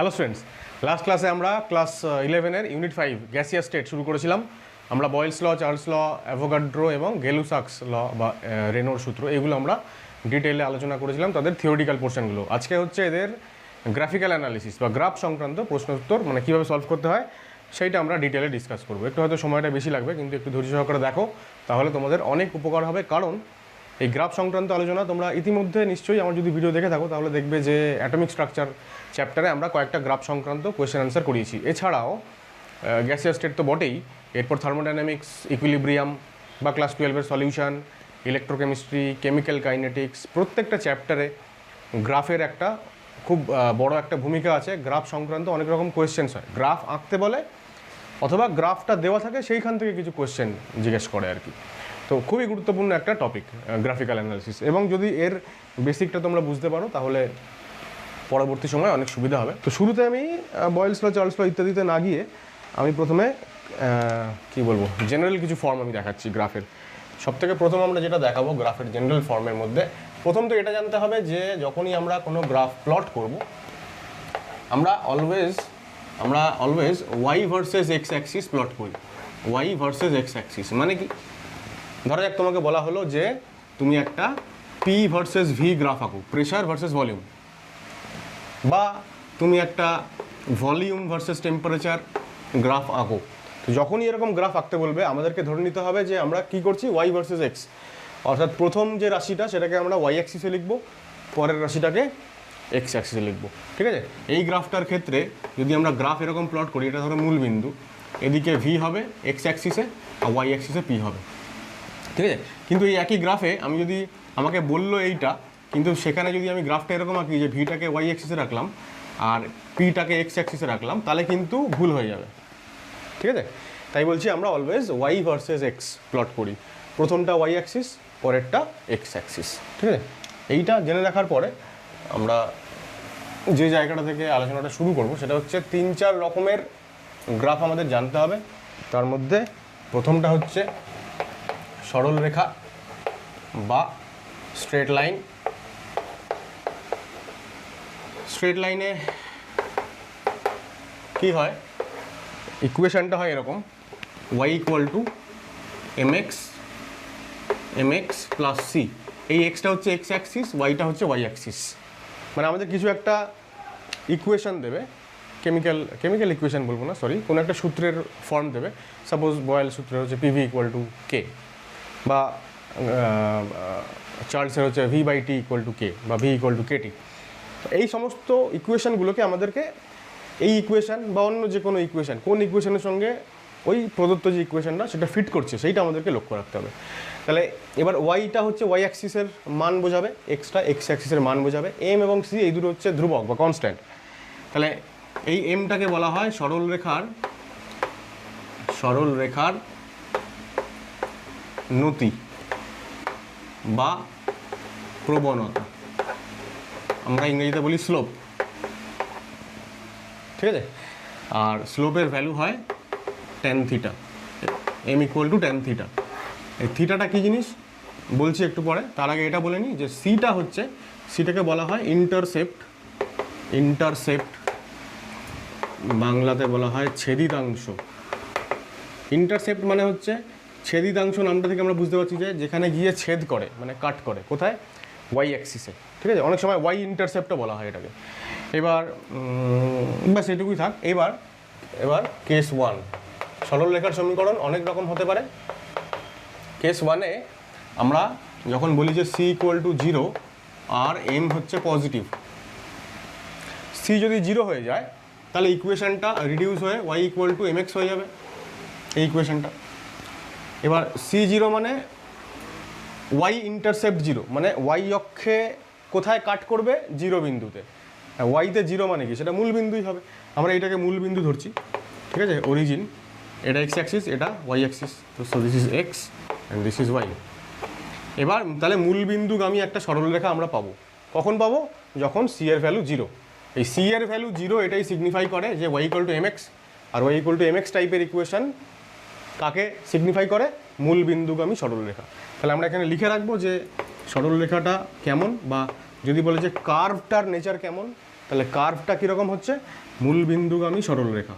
Hello students, last ক্লাসে আমরা class 11-এর unit 5 gaseous state শুরু করেছিলাম। আমরা বয়েলস ল, চার্লস ল, অ্যাভোগাড্রো এবং গেলুসাক্স ল বা রেনোর সূত্র এগুলো আমরা ডিটেইলে আলোচনা করেছিলাম, তাদের থিওরিটিক্যাল পোর্শনগুলো। আজকে হচ্ছে এদের গ্রাফিক্যাল অ্যানালিসিস বা গ্রাফ সংক্রান্ত প্রশ্ন উত্তর, মানে কীভাবে সলভ করতে হয় সেইটা আমরা ডিটেলে ডিসকাস করবো। একটু হয়তো সময়টা বেশি লাগবে, কিন্তু একটু ধৈর্য সহকারে দেখো, তাহলে তোমাদের অনেক উপকার হবে। কারণ এই গ্রাফ সংক্রান্ত আলোচনা তোমরা ইতিমধ্যে নিশ্চয়ই আমার যদি ভিডিও দেখে থাকো তাহলে দেখবে যে অ্যাটমিক স্ট্রাকচার চ্যাপ্টারে আমরা কয়েকটা গ্রাফ সংক্রান্ত কোয়েশ্চেন অ্যান্সার করিয়েছি। এছাড়াও গ্যাসিয়াস স্টেট তো বটেই, এরপর থার্মোডাইনামিক্স, ইকুইলিব্রিয়াম বা ক্লাস 12-এর সলিউশন, ইলেকট্রোকেমিস্ট্রি, কেমিক্যাল কাইনেটিক্স, প্রত্যেকটা চ্যাপ্টারে গ্রাফের একটা খুব বড় একটা ভূমিকা আছে। গ্রাফ সংক্রান্ত অনেক রকম কোয়েশ্চেন্স হয়, গ্রাফ আঁকতে বলে অথবা গ্রাফটা দেওয়া থাকে সেইখান থেকে কিছু কোয়েশ্চেন জিজ্ঞেস করে আর কি। তো খুবই গুরুত্বপূর্ণ একটা টপিক গ্রাফিক্যাল অ্যানালিসিস, এবং যদি এর বেসিকটা তোমরা বুঝতে পারো তাহলে পরবর্তী সময় অনেক সুবিধা হবে। তো শুরুতে আমি বয়েলস ল, চার্লস ল ইত্যাদিতে না গিয়ে আমি প্রথমে কি বলবো, জেনারেল কিছু ফর্ম আমি দেখাচ্ছি গ্রাফের। সবথেকে প্রথম আমরা যেটা দেখাবো গ্রাফের জেনারেল ফর্মের মধ্যে, প্রথম তো এটা জানতে হবে যে যখনই আমরা কোনো গ্রাফ প্লট করব আমরা always Y versus X axis plot করি। ওয়াই ভার্সেস এক্স অ্যাক্সিস মানে কি? ধরা যাক তোমাকে বলা হলো যে তুমি একটা পি ভার্সেস ভি গ্রাফ আঁকো, প্রেশার ভার্সেস ভলিউম, বা তুমি একটা ভলিউম ভার্সেস টেম্পারেচার গ্রাফ আঁকো। তো যখনই এরকম গ্রাফ আঁকতে বলবে আমাদেরকে ধরে নিতে হবে যে আমরা কি করছি, ওয়াই ভার্সেস এক্স। অর্থাৎ প্রথম যে রাশিটা সেটাকে আমরা ওয়াই অ্যাক্সিসে লিখবো, পরের রাশিটাকে এক্স অ্যাক্সিসে লিখবো। ঠিক আছে? এই গ্রাফটার ক্ষেত্রে যদি আমরা গ্রাফ এরকম প্লট করি, এটা ধরো মূল বিন্দু, এদিকে ভি হবে এক্স অ্যাক্সিসে আর ওয়াই অ্যাক্সিসে পি হবে। ঠিক আছে? কিন্তু এই একই গ্রাফে আমি যদি, আমাকে বললো এইটা, কিন্তু সেখানে যদি আমি গ্রাফটা এরকম আঁকি যে ভিটাকে ওয়াই অ্যাক্সিসে রাখলাম আর পিটাকে এক্স অ্যাক্সিসে রাখলাম, তাহলে কিন্তু ভুল হয়ে যাবে। ঠিক আছে? তাই বলছি আমরা always Y versus X plot করি, প্রথমটা ওয়াই অ্যাক্সিস, পরেরটা এক্স অ্যাক্সিস। ঠিক আছে? এইটা জেনে রাখার পরে আমরা যে জায়গাটা থেকে আলোচনাটা শুরু করব সেটা হচ্ছে 3-4 রকমের গ্রাফ আমাদের জানতে হবে। তার মধ্যে প্রথমটা হচ্ছে সরল রেখা বা স্ট্রেট লাইন। স্ট্রেট লাইনে কি হয়, ইকুয়েশনটা হয় এরকম, y equal to mx plus c। এই এক্সটা হচ্ছে এক্স অ্যাক্সিস, ওয়াইটা হচ্ছে ওয়াই অ্যাক্সিস। মানে আমাদের কিছু একটা ইকুয়েশন দেবে, কেমিক্যাল ইকুয়েশন বলবো না, সরি, কোনো একটা সূত্রের ফর্ম দেবে। সাপোজ বয়েল সূত্রের হচ্ছে পিভি ইকুয়াল টু কে, বা চার্লসের হচ্ছে V by T equal to K, বা V equal to K T. এই সমস্ত ইকুয়েশনগুলোকে আমাদেরকে, এই ইকুয়েশন বা অন্য যে কোনো ইকুয়েশন, কোন ইকুয়েশনের সঙ্গে ওই প্রদত্ত যে ইকুয়েশনটা সেটা ফিট করছে সেইটা আমাদেরকে লক্ষ্য রাখতে হবে। তাহলে এবার ওয়াইটা হচ্ছে ওয়াই অ্যাক্সিসের মান বোঝাবে, এক্সটা এক্স অ্যাক্সিসের মান বোঝাবে, এম এবং সি এই দুটো হচ্ছে ধ্রুবক বা কনস্ট্যান্ট। তাহলে এই এমটাকে বলা হয় সরল রেখার নতি বা প্রবণতা, আমরা ইংরেজিতে বলি স্লোপ। ঠিক আছে? আর স্লোপের ভ্যালু হয় tan theta, M equal to tan theta. এই থিটাটা কী জিনিস বলছি একটু পরে, তার আগে এটা বলে নিই যে সিটা হচ্ছে, সিটাকে বলা হয় ইন্টারসেপ্ট, বাংলাতে বলা হয় ছেদিতাংশ। ইন্টারসেপ্ট মানে হচ্ছে ছেদিতাংশ, নামটা থেকে আমরা বুঝতে পারছি যে যেখানে গিয়ে ছেদ করে, মানে কাট করে, কোথায়, ওয়াই অ্যাক্সিসে। ঠিক আছে? অনেক সময় ওয়াই ইন্টারসেপ্টও বলা হয় এটাকে। এবার ব্যাস এটুকুই থাক। এবার কেস 1, সরল রেখার সমীকরণ অনেক রকম হতে পারে। কেস 1-এ আমরা যখন বলি যে সি ইকুয়াল টু 0 আর এম হচ্ছে পজিটিভ, সি যদি 0 হয়ে যায় তাহলে ইকুয়েশনটা রিডিউস হয়ে Y equal to M X হয়ে যাবে, এই ইকুয়েশনটা। এবার সি 0 মানে ওয়াই ইন্টারসেপ্ট 0, মানে ওয়াই অক্ষে কোথায় কাট করবে, 0 বিন্দুতে। ওয়াইতে 0 মানে কি, সেটা মূল বিন্দুই হবে। আমরা এটাকে মূল বিন্দু ধরছি। ঠিক আছে? অরিজিন, এটা এক্স অ্যাক্সিস, এটা Y axis. So this is X and this is Y. এবার তাহলে মূল বিন্দুগামী একটা সরলরেখা আমরা পাবো। কখন পাবো? যখন সি এর ভ্যালু 0। এই সি এর ভ্যালু 0 এটাই সিগনিফাই করে যে Y equal to M X, আর Y equal to M X টাইপের ইকুয়েশন কাকে সিগনিফাই করে, মূল বিন্দুগামী সরলরেখা। তাহলে আমরা এখানে লিখে রাখবো যে সরলরেখাটা কেমন, বা যদি বলে যে কার্ভটার নেচার কেমন, তাহলে কার্ভটা কীরকম হচ্ছে, মূলবিন্দুগামী সরলরেখা,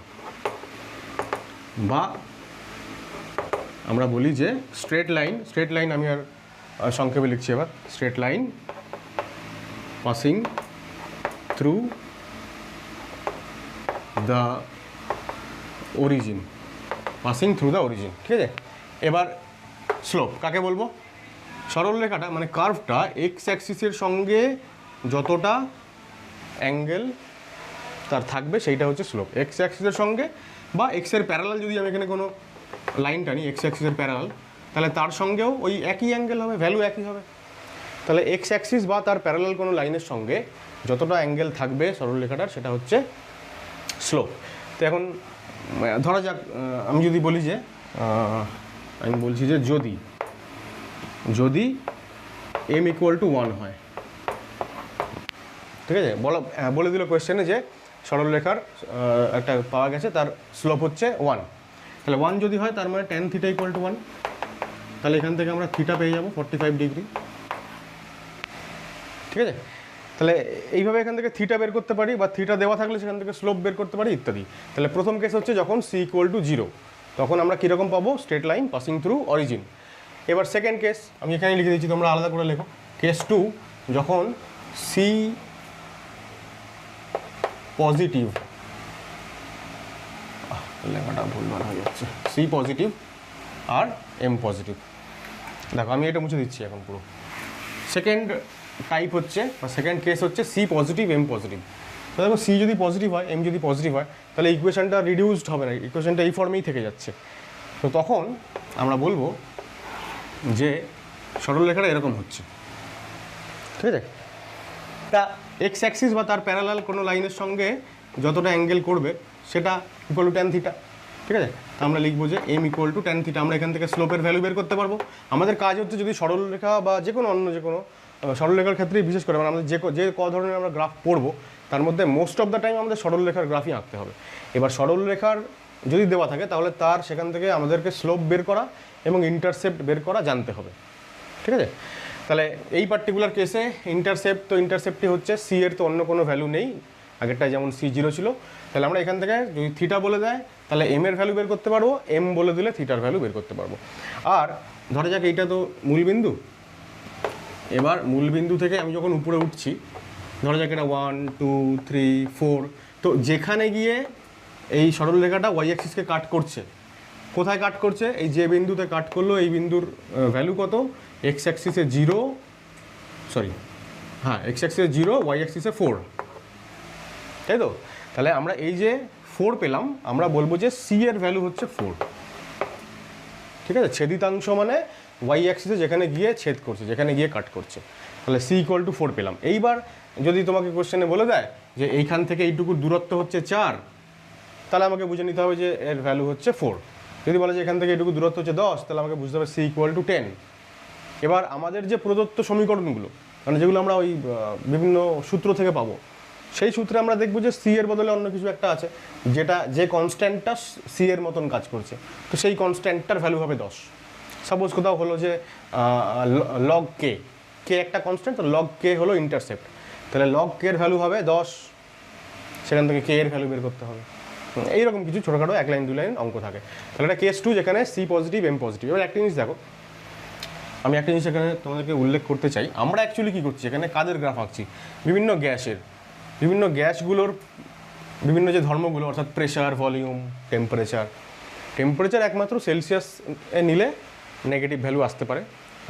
বা আমরা বলি যে স্ট্রেট লাইন, আমি আর সংক্ষেপে লিখছি এবার, straight line passing through the origin, ঠিক আছে। এবার স্লোপ কাকে বলবো, সরলরেখাটা মানে কার্ভটা এক্স অ্যাক্সিসের সঙ্গে যতটা অ্যাঙ্গেল তার থাকবে সেইটা হচ্ছে স্লোপ, এক্স অ্যাক্সিসের সঙ্গে বা এক্সের প্যারালাল, যদি আমি এখানে কোনো লাইন টানি এক্স অ্যাক্সিসের প্যারালাল, তাহলে তার সঙ্গেও ওই একই অ্যাঙ্গেল হবে, ভ্যালু একই হবে। তাহলে এক্স অ্যাক্সিস বা তার প্যারালাল কোনো লাইনের সঙ্গে যতটা অ্যাঙ্গেল থাকবে সরলরেখাটার সেটা হচ্ছে স্লোপ। তো এখন ধরা যাক আমি যদি বলি যে আমি বলছি যে যদি m = 1 হয়, ঠিক আছে, বলে দিল কোয়েশ্চেনে যে সরলরেখার একটা পাওয়া গেছে, তার স্লোপ হচ্ছে 1, তাহলে 1 যদি হয় তার মানে tan θ = 1, তাহলে এখান থেকে আমরা থিটা পেয়ে যাবো 45 ডিগ্রি, ঠিক আছে। তাহলে এইভাবে এখান থেকে থিটা বের করতে পারি, বা থিটা দেওয়া থাকলে সেখান থেকে স্লোপ বের করতে পারি ইত্যাদি। তাহলে প্রথম কেস হচ্ছে যখন c = 0, তখন আমরা কীরকম পাবো, straight line passing through origin. এবার সেকেন্ড কেস আমি এখানে লিখে দিচ্ছি, তোমরা আলাদা করে লেখো। কেস 2, যখন c পজিটিভ, লেখাটা ভুলভাল হয়ে যাচ্ছে, c পজিটিভ আর m পজিটিভ। দেখো আমি এটা মুছে দিচ্ছি এখন পুরো। সেকেন্ড টাইপ হচ্ছে বা সেকেন্ড কেস হচ্ছে c পজিটিভ m পজিটিভ। তো দেখো c যদি পজিটিভ হয়, m যদি পজিটিভ হয়, তাহলে ইকুয়েশনটা রিডিউসড হবে না, ইকুয়েশনটা এই ফর্মেই থেকে যাচ্ছে। তো তখন আমরা বলবো যে সরলরেখাটা এরকম হচ্ছে, ঠিক আছে। তা এক্স অ্যাক্সিস বা তার প্যারালাল কোনো লাইনের সঙ্গে যতটা অ্যাঙ্গেল করবে সেটা = tan θ, ঠিক আছে। তা আমরা লিখবো যে m = tan θ। আমরা এখান থেকে স্লোপের ভ্যালু বের করতে পারবো। আমাদের কাজ হচ্ছে যদি সরলরেখা বা যে কোনো অন্য যে কোনো সরলরেখার ক্ষেত্রেই বিশেষ করে মানে আমাদের যে ধরনের আমরা গ্রাফ পড়বো তার মধ্যে মোস্ট অফ দ্য টাইম আমাদের সরলরেখার গ্রাফই আঁকতে হবে। এবার সরলরেখার যদি দেওয়া থাকে তাহলে তার সেখান থেকে আমাদেরকে স্লোপ বের করা এবং ইন্টারসেপ্ট বের করা জানতে হবে, ঠিক আছে। তাহলে এই পার্টিকুলার কেসে ইন্টারসেপ্টই হচ্ছে c এর, তো অন্য কোনো ভ্যালু নেই, আগেরটায় যেমন c0 ছিল। তাহলে আমরা এখান থেকে যদি থিটা বলে দেয় তাহলে m এর ভ্যালু বের করতে পারবো, m বলে দিলে থিটার ভ্যালু বের করতে পারবো। আর ধরা যাক এইটা তো মূলবিন্দু, এবার মূলবিন্দু থেকে আমি যখন উপরে উঠছি, ধরা যাক এটা 1 2 3 4, তো যেখানে গিয়ে এই সরলরেখাটা ওয়াই অ্যাক্সিসকে কাট করছে, কোথায় কাট করছে, এই যে বিন্দুতে কাট করলো এই বিন্দুর ভ্যালু কত, এক্স অ্যাক্সিসে 0, এক্স অ্যাক্সিসে 0, ওয়াই অ্যাক্সিসে 4, তাই তো। তাহলে আমরা এই যে 4 পেলাম, আমরা বলবো যে c এর ভ্যালু হচ্ছে 4, ঠিক আছে। ছেদিতাংশ মানে ওয়াই অ্যাক্সিসে যেখানে গিয়ে ছেদ করছে, যেখানে গিয়ে কাট করছে, তাহলে c = 4 পেলাম। এইবার যদি তোমাকে কোশ্চেনে বলে দেয় যে এইখান থেকে এইটুকুর দূরত্ব হচ্ছে 4, তাহলে আমাকে বুঝে নিতে হবে যে এর ভ্যালু হচ্ছে 4। যদি বলে যে এখান থেকে এইটুকু দূরত্ব হচ্ছে 10, তাহলে আমাকে বুঝতে হবে c = 10। এবার আমাদের যে প্রদত্ত সমীকরণগুলো মানে যেগুলো আমরা ওই বিভিন্ন সূত্র থেকে পাবো, সেই সূত্রে আমরা দেখবো যে c এর বদলে অন্য কিছু একটা আছে, যে কনস্ট্যান্টটা c এর মতন কাজ করছে, তো সেই কনস্ট্যান্টটার ভ্যালু হবে 10। সাপোজ কোথাও হলো যে log k একটা কনস্ট্যান্ট, তো log k হলো ইন্টারসেপ্ট, তাহলে log k এর ভ্যালু হবে 10, সেখান থেকে k এর ভ্যালু বের করতে হবে। এইরকম কিছু ছোটোখাটো 1 লাইন 2 লাইন অঙ্ক থাকে। তাহলে এটা কেস 2 যেখানে c পজিটিভ m পজিটিভ। এবার একটা জিনিস দেখো, আমি একটা জিনিস এখানে তোমাদেরকে উল্লেখ করতে চাই, আমরা অ্যাকচুয়ালি কী করছি, এখানে কাদের গ্রাফ আঁকছি, বিভিন্ন গ্যাসগুলোর বিভিন্ন যে ধর্মগুলো, অর্থাৎ প্রেশার, ভলিউম, টেম্পারেচার একমাত্র সেলসিয়াস এ নিলে নেগেটিভ ভ্যালু আসতে পারে।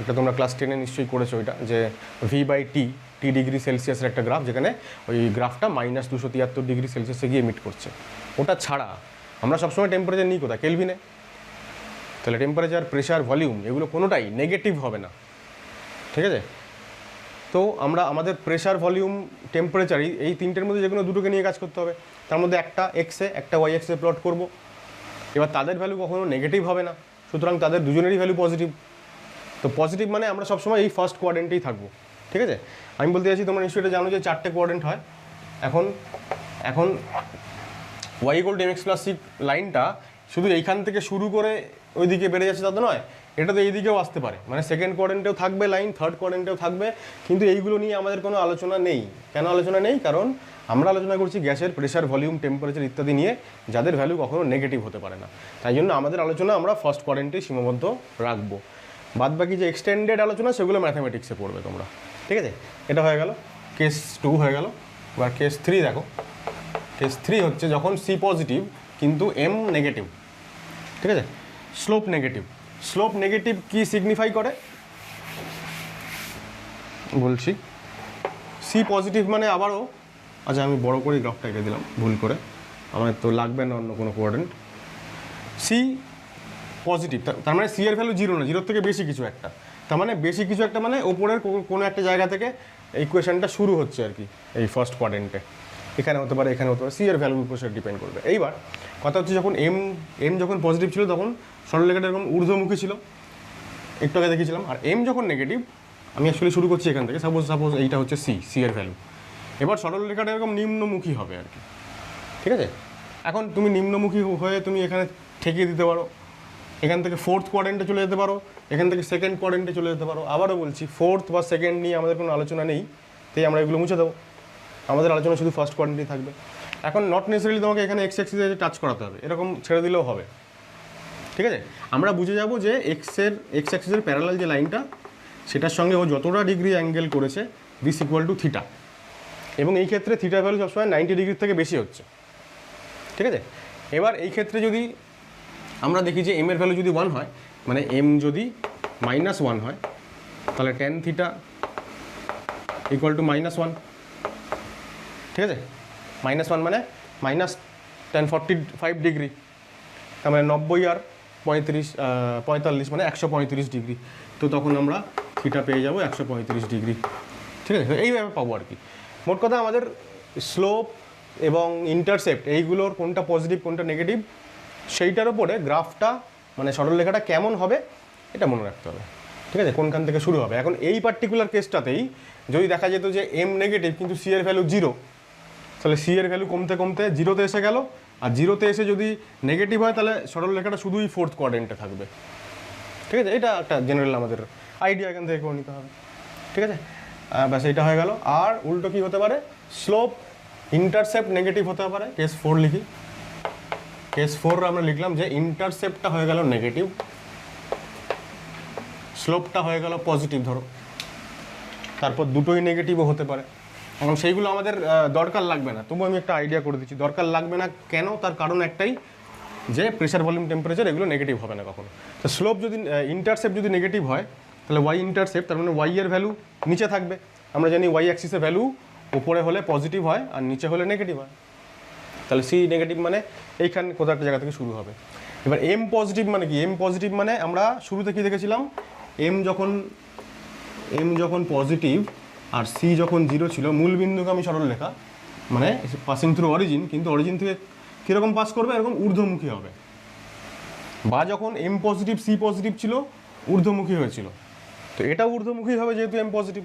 একটা তোমরা ক্লাস 10-এ নিশ্চয়ই করেছো ওইটা, যে v/t ডিগ্রি সেলসিয়াসের একটা গ্রাফ, যেখানে ওই গ্রাফটা -273 ডিগ্রি সেলসিয়াসে গিয়ে মিট করছে। ওটা ছাড়া আমরা সবসময় টেম্পারেচার নিই কোথায়, কেলভিনে। তাহলে টেম্পারেচার, প্রেশার, ভলিউম এগুলো কোনোটাই নেগেটিভ হবে না, ঠিক আছে। তো আমরা আমাদের প্রেশার, ভলিউম, টেম্পারেচার এই তিনটের মধ্যে যে কোনো দুটোকে নিয়ে কাজ করতে হবে। তার মধ্যে একটা এক্সে একটা ওয়াই এক্সে প্লট করব। এবার তাদের ভ্যালু কখনো নেগেটিভ হবে না, সুতরাং তাদের দুজনেরই ভ্যালু পজিটিভ। তো পজিটিভ মানে আমরা সবসময় এই ফার্স্ট কোয়াড্রেন্টেই থাকবো, ঠিক আছে। আমি বলতে চাইছি তোমরা নিশ্চয়ই এটা জানো যে 4টে কোয়াড্রেন্ট হয়। এখন y = mx + c লাইনটা শুধু এইখান থেকে শুরু করে ওইদিকে বেড়ে যাচ্ছে তা তো নয়, এটা তো এই দিকেও আসতে পারে, মানে সেকেন্ড কোয়াড্রেন্টেও থাকবে লাইন, থার্ড কোয়াড্রেন্টেও থাকবে, কিন্তু এইগুলো নিয়ে আমাদের কোনো আলোচনা নেই। কেন আলোচনা নেই? কারণ আমরা আলোচনা করছি গ্যাসের প্রেশার, ভলিউম, টেম্পারেচার ইত্যাদি নিয়ে, যাদের ভ্যালু কখনো নেগেটিভ হতে পারে না। তাই জন্য আমাদের আলোচনা আমরা ফার্স্ট কোয়াড্রেন্টেই সীমাবদ্ধ রাখবো। বাদ বাকি যে এক্সটেন্ডেড আলোচনা সেগুলো ম্যাথামেটিক্সে পড়বে তোমরা, ঠিক আছে? এটা হয়ে গেল, কেস 2 হয়ে গেল। এবার কেস 3 দেখো। কেস 3 হচ্ছে যখন সি পজিটিভ কিন্তু এম নেগেটিভ, ঠিক আছে? Slope negative. স্লোপ নেগেটিভ কি সিগনিফাই করে বলছি। সি পজিটিভ মানে আবারও, আচ্ছা আমি বড় করে গ্রাফটা এঁকে দিলাম ভুল করে, আমার তো লাগবে না অন্য কোনো কোয়াড্রেন্ট। সি পজিটিভ তার মানে সি এর ভ্যালু 0 না, 0 থেকে বেশি কিছু একটা। তার মানে বেশি কিছু একটা মানে ওপরের কোনো একটা জায়গা থেকে ইকুয়েশনটা শুরু হচ্ছে আর কি, এই ফার্স্ট কোয়াড্রেন্টে। এখানে হতে পারে, এখানে হতে পারে, সি এর ভ্যালুর উপর সেটা ডিপেন্ড করবে। এইবার কথা হচ্ছে যখন এম যখন পজিটিভ ছিল তখন সরলরেখাটা এরকম ঊর্ধ্বমুখী ছিল, একটু আগে দেখেছিলাম। আর এম যখন নেগেটিভ, আমি অ্যাকচুয়ালি শুরু করছি এখান থেকে, সাপোজ এইটা হচ্ছে সি এর ভ্যালু। এবার সরলরেখাটা এরকম নিম্নমুখী হবে আর কি, ঠিক আছে? এখন তুমি নিম্নমুখী হয়ে তুমি এখানে ঠেকিয়ে দিতে পারো, এখান থেকে ফোর্থ কোয়াড্রেন্টে চলে যেতে পারো, এখান থেকে সেকেন্ড কোয়াড্রেন্টে চলে যেতে পারো। আবারও বলছি, ফোর্থ বা সেকেন্ড নিয়ে আমাদের কোনো আলোচনা নেই, তাই আমরা এগুলো মুছে দেবো। আমাদের আলোচনা শুধু ফার্স্ট কোয়াড্রেন্টেই থাকবে। এখন নট নেসেসারিলি তোমাকে এখানে এক্স অ্যাক্সিসে টাচ করাতে হবে, এরকম ছেড়ে দিলেও হবে, ঠিক আছে? আমরা বুঝে যাব যে এক্স অ্যাক্সিসের প্যারালাল যে লাইনটা, সেটার সঙ্গে ও যতটা ডিগ্রি অ্যাঙ্গেল করেছে দিস ইকুয়াল টু থিটা, এবং এই ক্ষেত্রে থিটা ভ্যালু সবসময় 90 ডিগ্রির থেকে বেশি হচ্ছে, ঠিক আছে? এবার এই ক্ষেত্রে যদি আমরা দেখি যে এম এর ভ্যালু যদি 1 হয়, মানে এম যদি -1 হয়, তাহলে tan থিটা ইকুয়াল টু -1, ঠিক আছে? -1 মানে -tan45 ডিগ্রি, তার মানে 90 আর 45 মানে 135 ডিগ্রি। তো তখন আমরা থিটা পেয়ে যাবো 135 ডিগ্রি, ঠিক আছে? এইভাবে পাবো আর কি। মোট কথা আমাদের স্লোপ এবং ইন্টারসেপ্ট এইগুলোর কোনটা পজিটিভ কোনটা নেগেটিভ সেইটার উপরে গ্রাফটা, মানে সরলরেখাটা কেমন হবে এটা মনে রাখতে হবে, ঠিক আছে? কোনখান থেকে শুরু হবে। এখন এই পার্টিকুলার কেসটাতেই যদি দেখা যেত যে এম নেগেটিভ কিন্তু সি এর ভ্যালু 0, তাহলে সি এর ভ্যালু কমতে কমতে 0-তে এসে গেল। আর 0-তে এসে যদি নেগেটিভ হয় তাহলে সরলরেখাটা শুধুই ফোর্থ কোয়াড্রেন্টে থাকবে, ঠিক আছে? এটা একটা জেনারেল আমাদের আইডিয়া এখান থেকে করে নিতে হবে, ঠিক আছে? ব্যাস এইটা হয়ে গেল। আর উল্টো কী হতে পারে, স্লোপ ইন্টারসেপ্ট নেগেটিভ হতে পারে। কেস 4 লিখি। কেস 4 আমরা লিখলাম যে ইন্টারসেপ্টটা হয়ে গেল নেগেটিভ, স্লোপটা হয়ে গেল পজিটিভ ধরো, তারপর দুটোই নেগেটিভও হতে পারে। এখন সেইগুলো আমাদের দরকার লাগবে না, তবু আমি একটা আইডিয়া করে দিচ্ছি। দরকার লাগবে না কেন? তার কারণ একটাই, যে প্রেশার, ভলিউম, টেম্পারেচার এগুলো নেগেটিভ হবে না কখনো। তো স্লোপ যদি ইন্টারসেপ্ট যদি নেগেটিভ হয় তাহলে ওয়াই ইন্টারসেপ্ট, তার মানে ওয়াই এর ভ্যালু নিচে থাকবে। আমরা জানি ওয়াই অ্যাক্সিসের ভ্যালু উপরে হলে পজিটিভ হয় আর নিচে হলে নেগেটিভ হয়। তাহলে সি নেগেটিভ মানে এইখানে কোথাও একটা জায়গা থেকে শুরু হবে। এবার এম পজিটিভ মানে কি? এম পজিটিভ মানে আমরা শুরুতে কি দেখেছিলাম, এম যখন পজিটিভ আর সি যখন 0 ছিল, মূল বিন্দুগামী সরলরেখা মানে পাসিং থ্রু অরিজিন, কিন্তু অরিজিন থেকে কীরকম পাস করবে, এরকম ঊর্ধ্বমুখী হবে। বা যখন এম পজিটিভ সি পজিটিভ ছিল ঊর্ধ্বমুখী হয়েছিল, তো এটা ঊর্ধ্বমুখী হবে যেহেতু এম পজিটিভ,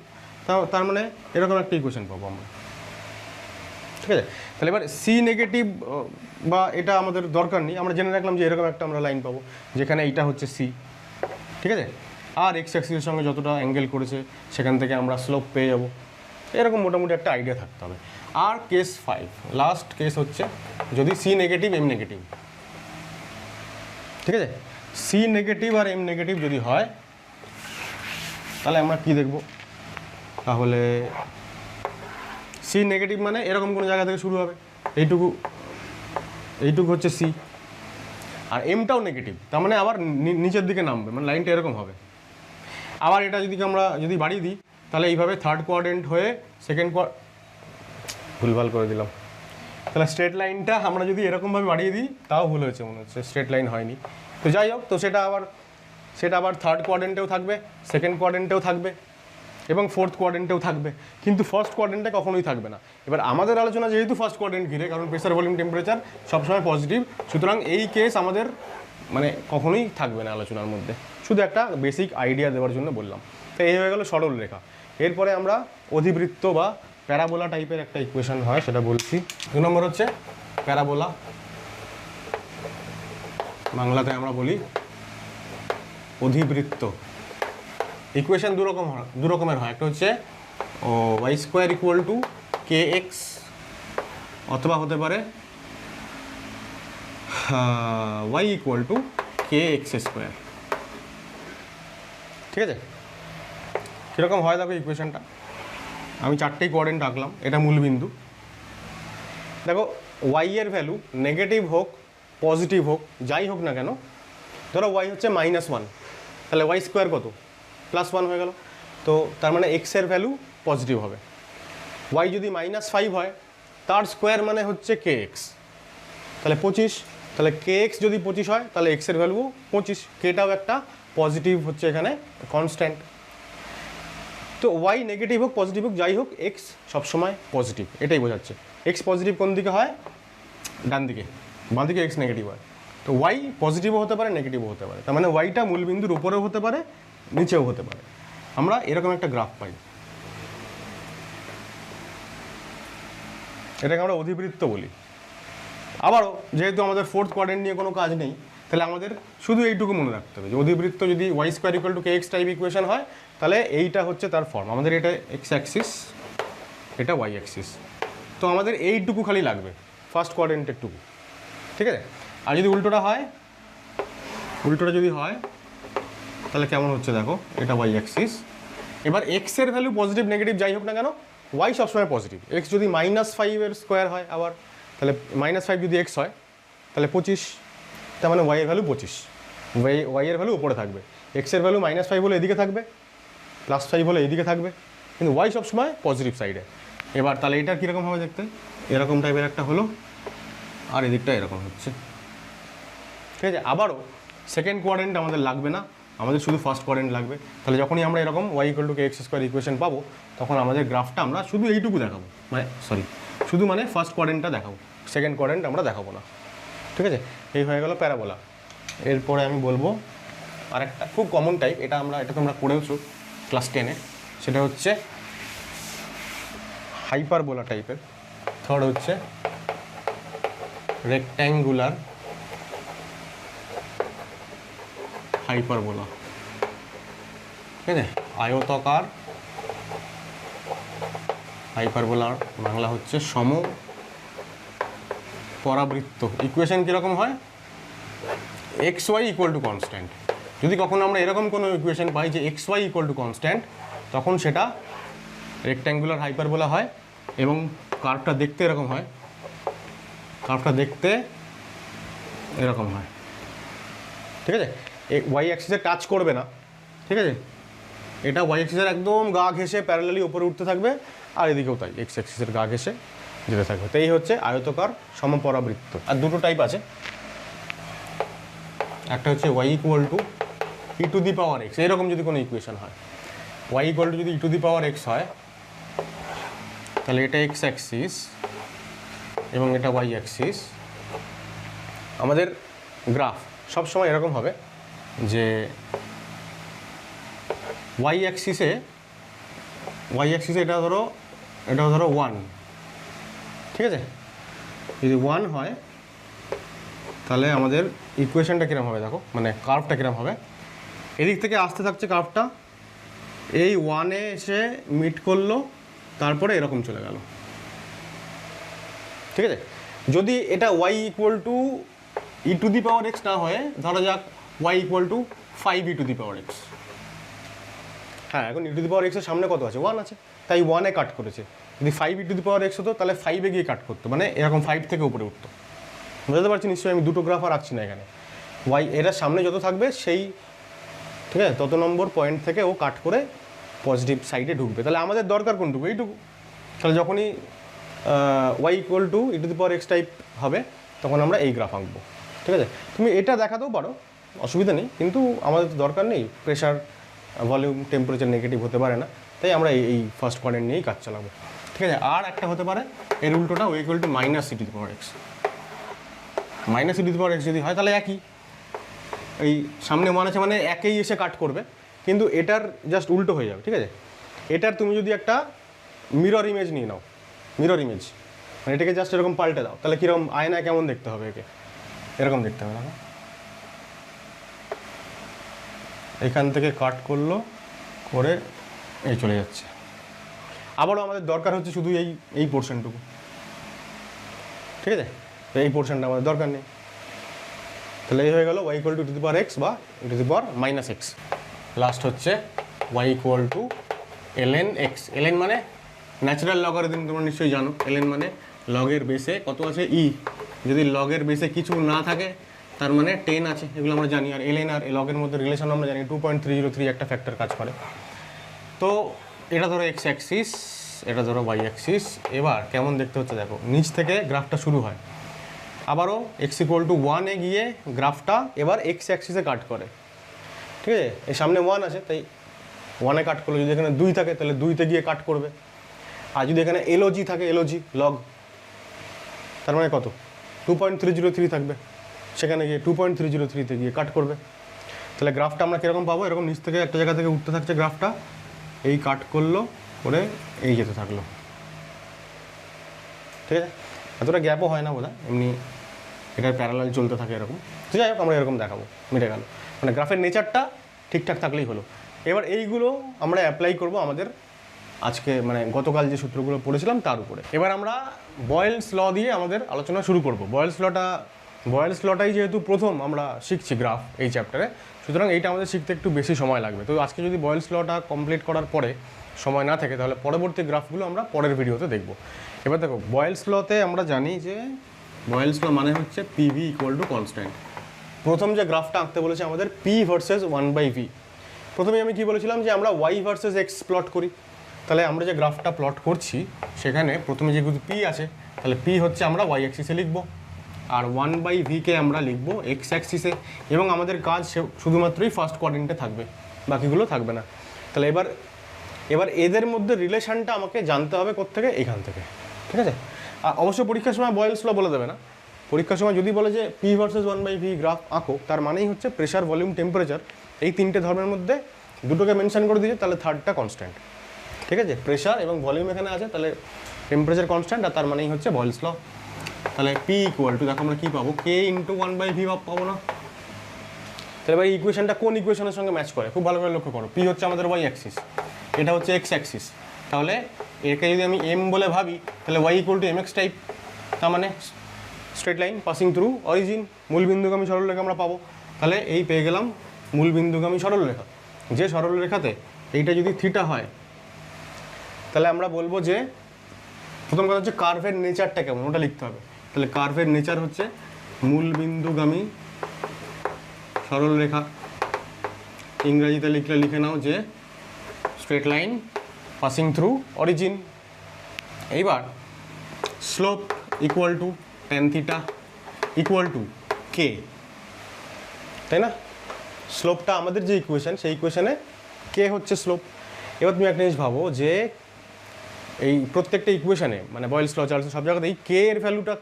তার মানে এরকম একটা ইকুয়েশন পাবো আমরা, ঠিক আছে? তাহলে এবার সি নেগেটিভ বা এটা আমাদের দরকার নেই, আমরা জেনে রাখলাম যে এরকম একটা আমরা লাইন পাবো যেখানে এইটা হচ্ছে সি, ঠিক আছে? আর এক্স অ্যাক্সিসের সঙ্গে যতটা অ্যাঙ্গেল করেছে সেখান থেকে আমরা স্লোপ পেয়ে যাবো। এরকম মোটামুটি একটা আইডিয়া থাকতে হবে। আর কেস 5 লাস্ট কেস হচ্ছে যদি সি নেগেটিভ এম নেগেটিভ, ঠিক আছে? সি নেগেটিভ আর এম নেগেটিভ যদি হয় তাহলে আমরা কি দেখব, তাহলে সি নেগেটিভ মানে এরকম কোনো জায়গা থেকে শুরু হবে, এইটুকু হচ্ছে সি, আর এমটাও নেগেটিভ, তার মানে আবার নিচের দিকে নামবে, মানে লাইনটা এরকম হবে। আবার এটা আমরা যদি বাড়িয়ে দিই তাহলে এইভাবে থার্ড কোয়াড্রেন্ট হয়ে সেকেন্ড ভুলভাল করে দিলাম। তাহলে স্ট্রেট লাইনটা আমরা যদি এরকমভাবে বাড়িয়ে দিই তাও ভুল হয়েছে মনে হচ্ছে, স্ট্রেট লাইন হয়নি। তো যাই হোক, তো সেটা আবার থার্ড কোয়াড্রেন্টেও থাকবে, সেকেন্ড কোয়াড্রেন্টেও থাকবে এবং ফোর্থ কোয়াড্রেন্টেও থাকবে, কিন্তু ফার্স্ট কোয়াড্রেন্টে কখনোই থাকবে না। এবার আমাদের আলোচনা যেহেতু ফার্স্ট কোয়াড্রেন্ট ঘিরে, কারণ প্রেসার, ভলিউম, টেম্পারেচার সবসময় পজিটিভ, সুতরাং এই কেস আমাদের মানে কখনোই থাকবে না আলোচনার মধ্যে। শুধু একটা বেসিক আইডিয়া দেওয়ার জন্য বললাম। তো এই হয়ে গেল সরল রেখা। এরপরে আমরা অধিবৃত্ত বা প্যারাবোলা টাইপের একটা ইকুয়েশন হয় সেটা বলছি। 2 নম্বর হচ্ছে প্যারাবোলা, বাংলাতে আমরা বলি অধিবৃত্ত ইকুয়েশন দু রকমের হয়, একটা হচ্ছে Y square equal to K X, অথবা হতে পারে Y equal to K X square. ঠিক আছে, কীরকম হয় দেখো ইকুয়েশনটা, আমি চারটেই কোঅর্ডিনেট আঁকলাম, এটা মূলবিন্দু। দেখো ওয়াই এর ভ্যালু নেগেটিভ হোক পজিটিভ হোক যাই হোক না কেন, ধরো ওয়াই হচ্ছে -1, তাহলে ওয়াই স্কোয়ার কত +1 হয়ে গেল, তো তার মানে এক্সের ভ্যালু পজিটিভ হবে। ওয়াই যদি -5 হয় তার স্কোয়ার মানে হচ্ছে কে এক্স, তাহলে 25, তাহলে কে এক্স যদি 25 হয় তাহলে এক্সের ভ্যালুও 25, কেটাও একটা পজিটিভ হচ্ছে এখানে কনস্ট্যান্ট। তো ওয়াই নেগেটিভ হোক পজিটিভ হোক যাই হোক এক্স সবসময় পজিটিভ, এটাই বোঝাচ্ছে। এক্স পজিটিভ কোন দিকে হয়, ডান দিকে, বাঁ দিকে এক্স নেগেটিভ হয়। তো ওয়াই পজিটিভও হতে পারে নেগেটিভও হতে পারে, তার মানে ওয়াইটা মূলবিন্দুর উপরেও হতে পারে নিচেও হতে পারে। আমরা এরকম একটা গ্রাফ পাই, এটাকে আমরা অধিবৃত্ত বলি। আবারও যেহেতু আমাদের ফোর্থ কোয়াড্রেন্ট নিয়ে কোনো কাজ নেই, তাহলে আমাদের শুধু এইটুকু মনে রাখতে হবে যে অধিবৃত্ত যদি Y square equal to K X type equation হয় তাহলে এইটা হচ্ছে তার ফর্ম। আমাদের এটা এক্স অ্যাক্সিস, এটা ওয়াই অ্যাক্সিস, তো আমাদের এইটুকু খালি লাগবে ফার্স্ট কোয়াড্রেন্টের টুকু। ঠিক আছে, আর যদি উল্টোটা হয়, উল্টোটা যদি হয় তাহলে কেমন হচ্ছে দেখো, এটা ওয়াই অ্যাক্সিস। এবার এক্সের ভ্যালু পজিটিভ নেগেটিভ যাই হোক না কেন ওয়াই সবসময় পজিটিভ। এক্স যদি -5 স্কোয়ার হয় আবার, তাহলে -5 যদি এক্স হয় তাহলে 25, তার মানে ওয়াই এর ভ্যালু 25, ওয়াই এর ভ্যালু উপরে থাকবে। এক্সের ভ্যালু -5 হলে এদিকে থাকবে, +5 হলে এইদিকে থাকবে, কিন্তু ওয়াই সবসময় পজিটিভ সাইডে। এবার তাহলে এটা কীরকম হবে দেখতে, এরকম টাইপের একটা হলো, আর এদিকটা এরকম হচ্ছে। ঠিক আছে, আবারও সেকেন্ড কোয়াড্রেন্ট আমাদের লাগবে না, আমাদের শুধু ফার্স্ট কোয়াড্রেন্ট লাগবে। তাহলে যখনই আমরা এরকম Y equal to K X square equation পাবো তখন আমাদের গ্রাফটা আমরা শুধু এইটুকু দেখাবো, শুধু ফার্স্ট কোয়াড্রেন্টটা দেখাবো, সেকেন্ড কোয়াড্রেন্ট আমরা দেখাবো না। ঠিক আছে, এই হয়ে গেল প্যারাবোলা। এরপরে আমি বলবো আরেকটা খুব কমন টাইপ, এটা তোমরা করেওছো ক্লাস 10-এ, সেটা হচ্ছে হাইপারবোলা টাইপের। থার্ড হচ্ছে রেক্ট্যাঙ্গুলার হাইপারবোলা। ঠিক আছে, আয়তাকার হাইপারবোলার বাংলা হচ্ছে সম পরাবৃত্ত। ইকুয়েশন কীরকম হয়, X Y equal to constant. যদি কখনো আমরা এরকম কোনো ইকুয়েশন পাই যে X Y equal to constant, তখন সেটা রেক্ট্যাঙ্গুলার হাইপারবোলা হয় এবং কার্ভটা দেখতে এরকম হয়, কার্ভটা দেখতে এরকম হয়। ঠিক আছে, ওয়াই অ্যাক্সিসে টাচ করবে না। ঠিক আছে, এটা ওয়াই অ্যাক্সিসের একদম গা ঘেঁষে প্যারালালি উপরে উঠতে থাকবে, আর এদিকেও তাই এক্স অ্যাক্সিসের গা ঘেঁষে যেতে থাকবে। তো এই হচ্ছে আয়তাকার সমপরাবৃত্ত। আর দুটো টাইপ আছে, একটা হচ্ছে Y equal to E to the power X, এরকম যদি কোনো ইকুয়েশন হয়, ওয়াই ইকুয়াল টু যদি ই টু দি পাওয়ার এক্স হয় তাহলে এটা এক্স অ্যাক্সিস এবং এটা ওয়াই অ্যাক্সিস। আমাদের গ্রাফ সবসময় এরকম হবে যে ওয়াই অ্যাক্সিসে এটা ধরো 1, ঠিক আছে, যদি 1 হয় তাহলে আমাদের ইকুয়েশনটা কীরকম হবে দেখো, মানে কার্ভটা কীরকম হবে, এদিক থেকে আসতে থাকছে কার্ভটা, এই 1-এ এসে মিট করলো, তারপরে এরকম চলে গেল। ঠিক আছে, যদি এটা Y equal to E to the power X না হয়ে ধরা যাক Y equal to 5 E to the power X. হ্যাঁ, এখন ই টু দি পাওয়ার এক্সের সামনে কত আছে, 1 আছে, তাই 1-এ কাট করেছে। যদি 5 E to the power x হতো তাহলে 5-এ গিয়ে কাট করতো, মানে এরকম 5 থেকে উপরে উঠতো। বুঝতে পারছি নিশ্চয়ই, আমি দুটো গ্রাফ আর রাখছি না এখানে। ওয়াই এর সামনে যত থাকবে সেই, ঠিক আছে, তত নম্বর পয়েন্ট থেকে ও কাট করে পজিটিভ সাইডে ঢুকবে। তাহলে আমাদের দরকার কোনটুকু, এইটুকু। তাহলে যখনই Y equal to E to the power X type হবে তখন আমরা এই গ্রাফ আঁকবো। ঠিক আছে, তুমি এটা দেখাতেও পারো, অসুবিধা নেই, কিন্তু আমাদের তো দরকার নেই, প্রেশার ভলিউম টেম্পারেচার নেগেটিভ হতে পারে না, তাই আমরা এই ফার্স্ট কোয়াড্রেন্ট নিয়েই কাজ চালাবো। ঠিক আছে, আর একটা হতে পারে এর উল্টোটা, Y equal to minus E to the power X. Minus E to the power X যদি হয় তাহলে একই, এই সামনে 1 আছে মানে একেই এসে কাট করবে, কিন্তু এটার জাস্ট উল্টো হয়ে যাবে। ঠিক আছে, এটার তুমি যদি একটা মিরর ইমেজ নিয়ে নাও, মিরর ইমেজ মানে এটাকে জাস্ট এরকম পাল্টে দাও, তাহলে কীরকম আয়নায় কেমন দেখতে হবে, একে এরকম দেখতে হবে না, এখান থেকে কাট করলো, করে এই চলে যাচ্ছে। আবারও আমাদের দরকার হচ্ছে শুধু এই পোর্শনটুকু, ঠিক আছে? তো এই পোর্শনটা আমাদের দরকার নেই, তাহলে এই হয়ে গেল y equal to two the power X বা two the power minus X. Last হচ্ছে y equal to ln x। ln মানে ন্যাচারাল লগারিদম, তোমরা নিশ্চয়ই জানো। ln মানে লগের বেসে কত আছে ই, যদি লগের বেসে কিছু না থাকে তার মানে 10 আছে, এগুলো আমরা জানি। আর ln আর লগের মধ্যে রিলেশন আমরা জানি 2.303 একটা ফ্যাক্টর কাজ করে। তো এটা ধরো এক্স অ্যাক্সিস, এটা ধরো ওয়াই অ্যাক্সিস। এবার কেমন দেখতে হচ্ছে দেখো, নিচ থেকে গ্রাফটা শুরু হয়, আবারও এক্স ইকুয়াল টু 1-এ গিয়ে গ্রাফটা এবার এক্স অ্যাক্সিসে কাট করে, ঠিক আছে? এই সামনে 1 আছে তাই 1-এ কাট করলো। যদি এখানে 2 থাকে তাহলে 2-তে গিয়ে কাট করবে। আর যদি এখানে এলওজি থাকে, এলওজি লগ, তার মানে কত 2.303 থাকবে, সেখানে গিয়ে 2.303-তে গিয়ে কাট করবে। তাহলে গ্রাফটা আমরা কীরকম পাবো, এরকম নিচ থেকে একটা জায়গা থেকে উঠতে থাকছে গ্রাফটা, এই কাট করলো করে এই যেতে থাকলো, ঠিক আছে? এতটা গ্যাপও হয় না বোধ হয়, এমনি এটার প্যারালাল চলতে থাকে এরকম। তো যাই হোক, আমরা এরকম দেখাবো, মিটে গেল। মানে গ্রাফের নেচারটা ঠিকঠাক থাকলেই হলো। এবার এইগুলো আমরা অ্যাপ্লাই করব আমাদের আজকে মানে গতকাল যে সূত্রগুলো পড়েছিলাম তার উপরে। এবার আমরা বয়েলস ল দিয়ে আমাদের আলোচনা শুরু করব। বয়েলস লটাই যেহেতু প্রথম আমরা শিখছি গ্রাফ এই চ্যাপ্টারে, সুতরাং এইটা আমাদের শিখতে একটু বেশি সময় লাগবে। তো আজকে যদি বয়েলস লটা কমপ্লিট করার পরে সময় না থাকে তাহলে পরবর্তী গ্রাফগুলো আমরা পরের ভিডিওতে দেখব। এবার দেখো, বয়েলস লতে আমরা জানি যে বয়েলস ল মানে হচ্ছে পিভি ইকুয়াল টু কনস্ট্যান্ট। প্রথম যে গ্রাফটা আঁকতে বলেছে আমাদের পি ভার্সেস 1/v। প্রথমে আমি কি বলেছিলাম যে আমরা ওয়াই ভার্সেস এক্স প্লট করি। তাহলে আমরা যে গ্রাফটা প্লট করছি সেখানে প্রথমে যেহেতু পি আছে, তাহলে পি হচ্ছে আমরা ওয়াই অ্যাক্সিসে লিখবো, আর 1/v-কে আমরা লিখবো এক্স অ্যাক্সিসে। এবং আমাদের কাজ শুধুমাত্রই ফার্স্ট কোয়াড্রেন্টে থাকবে, বাকিগুলো থাকবে না। তাহলে এবার এদের মধ্যে রিলেশনটা আমাকে জানতে হবে কোত্থেকে, এখান থেকে, ঠিক আছে? আর অবশ্য পরীক্ষার সময় বয়েলস ল বলে দেবে না। পরীক্ষার সময় যদি বলে যে পি ভার্সেস 1/v গ্রাফ আঁকো, তার মানেই হচ্ছে প্রেশার, ভলিউম, টেম্পারেচার, এই তিনটে ধর্মের মধ্যে দুটোকে মেনশন করে দিয়েছে, তাহলে থার্ডটা কনস্ট্যান্ট, ঠিক আছে? প্রেশার এবং ভলিউম এখানে আছে, তাহলে টেম্পারেচার কনস্ট্যান্ট, আর তার মানেই হচ্ছে বয়েলস ল। তাহলে পি ইকুয়াল টু, দেখো আমরা কী পাবো, কে ইন্টু 1/v পাবো না? তাহলে এবার এই ইকুয়েশনটা কোন ইকুয়েশনের সঙ্গে ম্যাচ করে খুব ভালো করে লক্ষ্য করো। পি হচ্ছে আমাদের ওয়াই অ্যাক্সিস, এটা হচ্ছে এক্স অ্যাক্সিস। তাহলে একে যদি আমি এম বলে ভাবি, তাহলে Y equal to mx type, তার মানে straight line passing through origin, মূলবিন্দুগামী সরলরেখা আমরা পাবো। তাহলে এই পেয়ে গেলাম মূলবিন্দুগামী সরলরেখা। যে সরলরেখাতে এইটা যদি থিটা হয়, তাহলে আমরা বলবো যে প্রথম কথা হচ্ছে কার্ভের নেচারটা কেমন, ওটা লিখতে হবে। তাহলে কার্ভের নেচার হচ্ছে মূলবিন্দুগামী সরলরেখা, ইংরেজিতে লিখলে লিখে নাও যে straight line passing through origin. এইবার slope equal to tan theta equal to K, তাই না? স্লোপটা আমাদের যে ইকুয়েশন, সেই ইকুয়েশনে কে হচ্ছে স্লোপ। এবার তুমি একটা জিনিস ভাবো যে এই প্রত্যেকটা ইকুয়েশনে মানে বয়েলস ল, চার্লস সব জায়গাতেই কে এর ভ্যালুটা,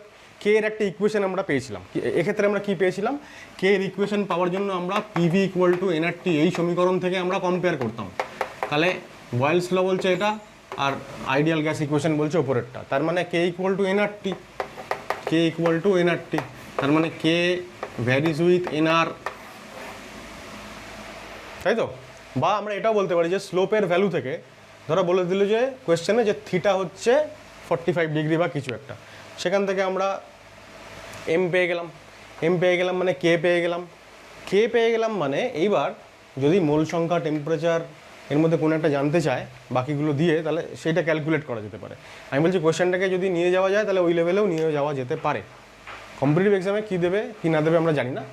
কে এর একটা ইকুয়েশন আমরা পেয়েছিলাম। এক্ষেত্রে আমরা কি পেয়েছিলাম, কে এর ইকুয়েশন পাওয়ার জন্য আমরা পিভি ইকুয়াল টু এনআরটি এই সমীকরণ থেকে আমরা কম্পেয়ার করতাম। তাহলে বয়েলস ল বলছে এটা, আর আইডিয়াল গ্যাস ইকুয়েশন বলছে ওপরেরটা। তার মানে K equal to NRT, K equal to NRT, তার মানে কে ভ্যারিজ উইথ এনআর, তাই তো? বা আমরা এটাও বলতে পারি যে স্লোপের ভ্যালু থেকে ধরো বলে দিল যে কোয়েশ্চেনে যে থিটা হচ্ছে 45 ডিগ্রি বা কিছু একটা, সেখান থেকে আমরা এম পেয়ে গেলাম মানে কে পেয়ে গেলাম মানে এইবার যদি মোল সংখ্যা, টেম্পারেচার এর মধ্যে কোনো একটা জানতে চায় বাকিগুলো দিয়ে, তাহলে সেটা ক্যালকুলেট করা যেতে পারে। আমি বলছি কোয়েশ্চেনটাকে যদি নিয়ে যাওয়া যায় তাহলে ওই লেভেলেও নিয়ে যাওয়া যেতে পারে। কম্পিটিটিভ এক্সামে কী দেবে কী না দেবে আমরা জানি না,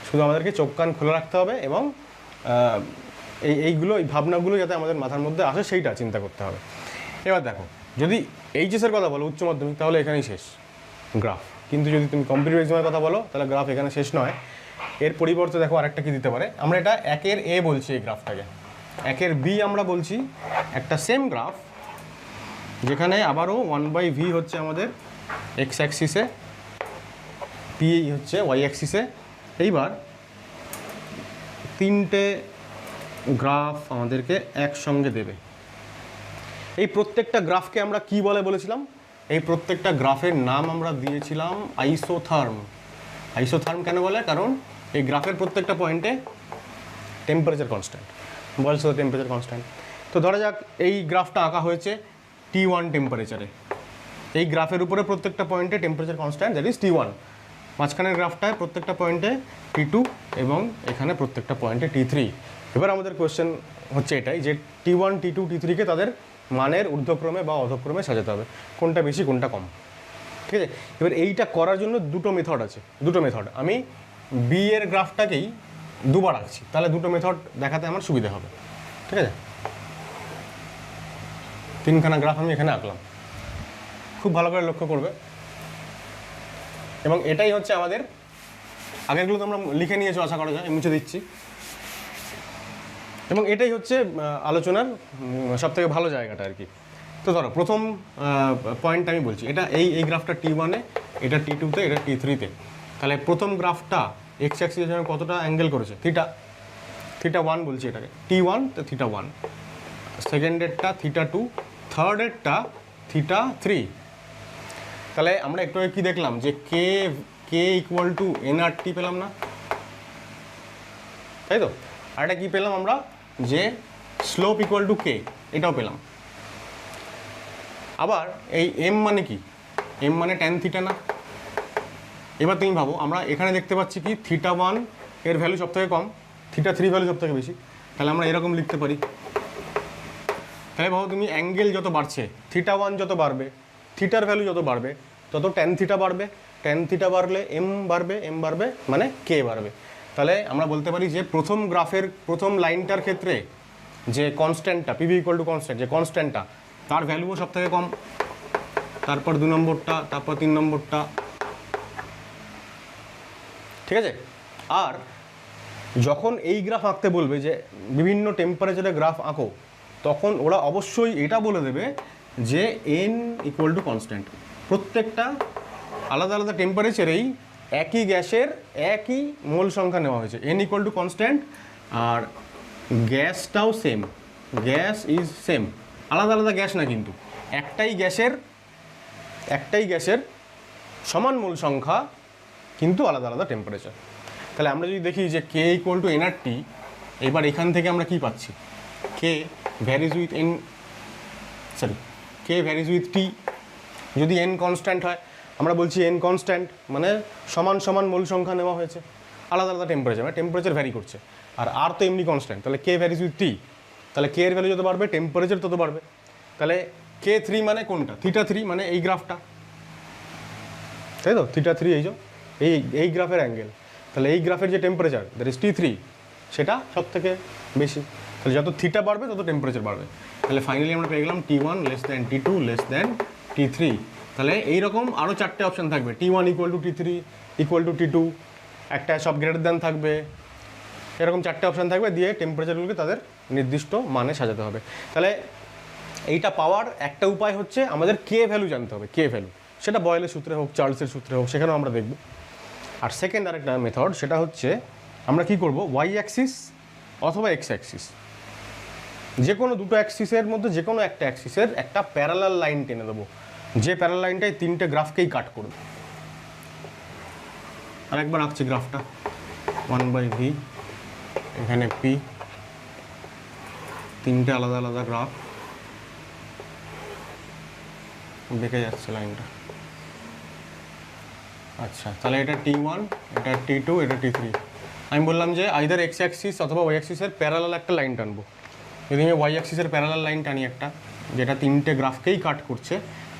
শুধু আমাদেরকে চোখ কান খোলা রাখতে হবে এবং এই ভাবনাগুলো যাতে আমাদের মাথার মধ্যে আসে সেইটা চিন্তা করতে হবে। এবার দেখো, যদি এইচএসের কথা বলো, উচ্চ মাধ্যমিক, তাহলে এখানেই শেষ গ্রাফ। কিন্তু যদি তুমি কম্পিটিটিভ এক্সামের কথা বলো তাহলে গ্রাফ এখানে শেষ নয়। এর পরিবর্তে দেখো আরেকটা কি দিতে পারে, আমরা এটা 1-এর এ বলছি এই গ্রাফটাকে, 1-এর বি আমরা বলছি একটা সেম গ্রাফ যেখানে আবারও 1/v হচ্ছে আমাদের এক্স অ্যাক্সিসে, পি হচ্ছে ওয়াই অ্যাক্সিসে। এইবার তিনটে গ্রাফ আমাদেরকে একসঙ্গে দেবে। এই প্রত্যেকটা গ্রাফকে আমরা কি বলে বলেছিলাম, এই প্রত্যেকটা গ্রাফের নাম আমরা দিয়েছিলাম আইসোথার্ম। আইসোথার্ম কেন বলে, কারণ এই গ্রাফের প্রত্যেকটা পয়েন্টে টেম্পারেচার কনস্ট্যান্ট, বয়েলস ল টেম্পারেচার কনস্ট্যান্ট। তো ধরা যাক এই গ্রাফটা আঁকা হয়েছে T1 টেম্পারেচারে, এই গ্রাফের উপরে প্রত্যেকটা পয়েন্টে temperature constant that is T1, মাঝখানের গ্রাফটায় প্রত্যেকটা পয়েন্টে T2 এবং এখানে প্রত্যেকটা পয়েন্টে T3। এবার আমাদের কোয়েশ্চেন হচ্ছে এটাই যে T1 T2 T3কে তাদের মানের ঊর্ধ্বক্রমে বা অধক্রমে সাজাতে হবে, কোনটা বেশি কোনটা কম, ঠিক আছে। এবার এইটা করার জন্য দুটো মেথড আছে, দুটো মেথড। আমি বি এর গ্রাফটাকেই দুবার আঁকছি, তাহলে দুটো মেথড দেখাতে আমার সুবিধা হবে, ঠিক আছে। তিনখানা গ্রাফ আমি এখানে আঁকলাম, খুব ভালো করে লক্ষ্য করবে। এবং এটাই হচ্ছে আমাদের, আগেরগুলো তো আমরা লিখে নিয়েছো আশা করা যায়, আমি মুছে দিচ্ছি। এবং এটাই হচ্ছে আলোচনার সবথেকে ভালো জায়গাটা আর কি। তো ধরো প্রথম পয়েন্ট আমি বলছি, এটা এই গ্রাফটা T1-এ, এটা T2-তে, এটা T3-তে। তাহলে প্রথম গ্রাফটা এক্স অ্যাক্সিসের জন্য কতটা অ্যাঙ্গেল করেছে? থিটা 1 বলছি এটাকে, T1 তো θ1, সেকেন্ডেরটা θ2, থার্ডেরটা θ3। তাহলে আমরা একটু কি দেখলাম যে কে ইকুয়াল টু nRT পেলাম না, তাই তো? আর এটা কী পেলাম আমরা, যে স্লোপ ইকুয়াল টু কে, এটাও পেলাম। আবার এই এম মানে কি? এম মানে ট্যান থিটা না? এবার তুমি ভাবো, আমরা এখানে দেখতে পাচ্ছি কি θ1 এর ভ্যালু সব থেকে কম, θ3 ভ্যালু সব থেকে বেশি। তাহলে আমরা এরকম লিখতে পারি। তাহলে ভাবো তুমি অ্যাঙ্গেল যত বাড়ছে, θ1 যত বাড়বে, থিটার ভ্যালু যত বাড়বে, তত ট্যান থিটা বাড়বে, ট্যান থিটা বাড়লে এম বাড়বে মানে কে বাড়বে। তাহলে আমরা বলতে পারি যে প্রথম গ্রাফের প্রথম লাইনটার ক্ষেত্রে যে কনস্ট্যান্টটা পিভি ইকুয়াল টু কনস্ট্যান্ট, যে কনস্ট্যান্টটা তার ভ্যালুও সব থেকে কম, তারপর 2 নম্বরটা, তারপর 3 নম্বরটা, ঠিক আছে। আর যখন এই গ্রাফ আঁকতে বলবে যে বিভিন্ন টেম্পারেচারে গ্রাফ আঁকো, তখন ওরা অবশ্যই এটা বলে দেবে যে এন ইকুয়াল টু কনস্ট্যান্ট। প্রত্যেকটা আলাদা আলাদা টেম্পারেচারেই একই গ্যাসের একই মোল সংখ্যা নেওয়া হয়েছে, এন ইকুয়াল টু কনস্ট্যান্ট। আর গ্যাসটাও সেম, গ্যাস ইজ সেম, আলাদা আলাদা গ্যাস না, কিন্তু একটাই গ্যাসের সমান মোল সংখ্যা কিন্তু আলাদা আলাদা টেম্পারেচার। তাহলে আমরা যদি দেখি যে কে ইকুয়াল টু nRT, এবার এখান থেকে আমরা কি পাচ্ছি, কে ভ্যারিজ উইথ টি। যদি এন কনস্ট্যান্ট হয়, আমরা বলছি এন কনস্ট্যান্ট মানে সমান সমান মোল সংখ্যা নেওয়া হয়েছে, আলাদা আলাদা টেম্পারেচার ভ্যারি করছে। আর তো এমনি কনস্ট্যান্ট, তাহলে কে ভ্যারিজ উইথ টি, তাহলে কে এর ভ্যালু যত বাড়বে টেম্পারেচার তত বাড়বে। তাহলে K3 মানে কোনটা? θ3 মানে এই গ্রাফটা, তাই তো? θ3 এই গ্রাফের অ্যাঙ্গেল। তাহলে এই গ্রাফের যে টেম্পারেচার দ্যাট ইজ T3, সেটা সব থেকে বেশি। তাহলে যত থিটা বাড়বে তত টেম্পারেচার বাড়বে। তাহলে ফাইনালি আমরা পেয়ে গেলাম T1 less than T2 less than T3। তাহলে এইরকম আরও 4টে অপশান থাকবে, T1 equal to T3 equal to T2, একটা সব গ্রেটার দ্যান থাকবে, এরকম 4টে অপশান থাকবে, দিয়ে টেম্পারেচারগুলোকে তাদের নির্দিষ্ট মানে সাজাতে হবে। তাহলে এইটা পাওয়ার একটা উপায় হচ্ছে আমাদের কে ভ্যালু জানতে হবে, কে ভ্যালু, সেটা বয়েলের সূত্রে হোক, চার্লসের সূত্রে হোক, সেখানেও আমরা দেখব। আর সেকেন্ড আরেকটা মেথড, সেটা হচ্ছে আমরা কি করব, ওয়াই অ্যাক্সিস অথবা এক্স অ্যাক্সিস, যে কোনো দুটো অ্যাক্সিসের মধ্যে যে কোনো একটা অ্যাক্সিসের একটা প্যারালাল লাইন টেনে দেবো, যে প্যারালাল লাইনটাই 3টে গ্রাফকেই কাট করবে। আরেকবার আঁকছি গ্রাফটা, 1/v, এখানে পি, 3টে আলাদা আলাদা গ্রাফ দেখে যাচ্ছে লাইনটা। আচ্ছা, তাহলে এটা T1, এটা T2, এটা T3। আমি বললাম যে আইদার এক্স অ্যাক্সিস অথবা ওয়াই অ্যাক্সিসের প্যারালাল একটা লাইন টানবো। যদি আমি ওয়াই অ্যাক্সিসের প্যারালাল লাইন টানি একটা, যেটা 3টে গ্রাফকেই কাট করছে,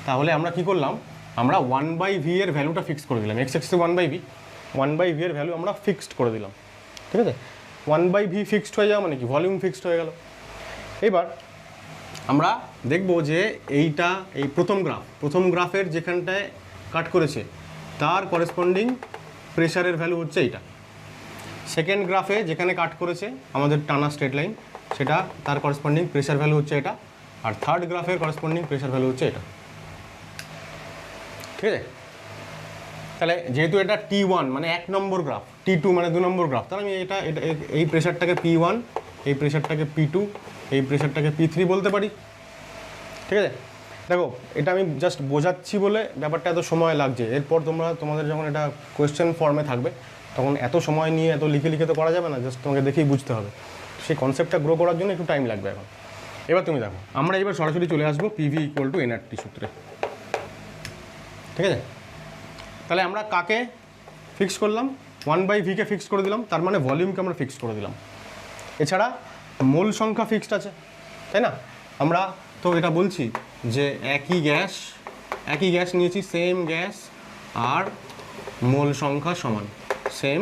তাহলে আমরা কি করলাম, আমরা 1/v এর ভ্যালুটা ফিক্স করে দিলাম। এক্স অ্যাক্সিসে 1/v এর ভ্যালু আমরা ফিক্সড করে দিলাম, ঠিক আছে। 1/v ফিক্সড হয়ে যাওয়া মানে কি, ভলিউম ফিক্সড হয়ে গেল। এবার আমরা দেখব যে এই প্রথম গ্রাফের যেখানটায় কাট করেছে তার করেসপন্ডিং প্রেশারের ভ্যালু হচ্ছে এইটা। সেকেন্ড গ্রাফে যেখানে কাট করেছে আমাদের টানা স্ট্রেট লাইন, সেটা তার করেসপন্ডিং প্রেশার ভ্যালু হচ্ছে এটা। আর থার্ড গ্রাফের করেসপন্ডিং প্রেশার ভ্যালু হচ্ছে এটা, ঠিক আছে। তাহলে যেহেতু এটা T1 মানে 1 নম্বর গ্রাফ, T2 মানে 2 নম্বর গ্রাফ, তাহলে আমি এই প্রেশারটাকে P1, এই প্রেশারটাকে P2, এই প্রেশারটাকে P3 বলতে পারি, ঠিক আছে। দেখো, এটা আমি জাস্ট বোঝাচ্ছি বলে ব্যাপারটা এত সময় লাগছে। এরপর তোমাদের যখন এটা কোয়েশ্চেন ফর্মে থাকবে, তখন এত সময় নিয়ে এত লিখে তো করা যাবে না, জাস্ট তোমাকে দেখেই বুঝতে হবে। সেই কনসেপ্টটা গ্রো করার জন্য একটু টাইম লাগবে এখন। এবার তুমি দেখো, আমরা এবার সরাসরি চলে আসবো পিভি ইকুয়াল টু এনআরটি সূত্রে, ঠিক আছে? তাহলে আমরা কাকে ফিক্স করলাম? 1/v কে ফিক্স করে দিলাম, তার মানে ভলিউমকে আমরা ফিক্স করে দিলাম। এছাড়া মোল সংখ্যা ফিক্সড আছে, তাই না? আমরা তো এটা বলছি যে একই গ্যাস নিয়েছি, সেম গ্যাস, আর মোল সংখ্যা সমান, সেম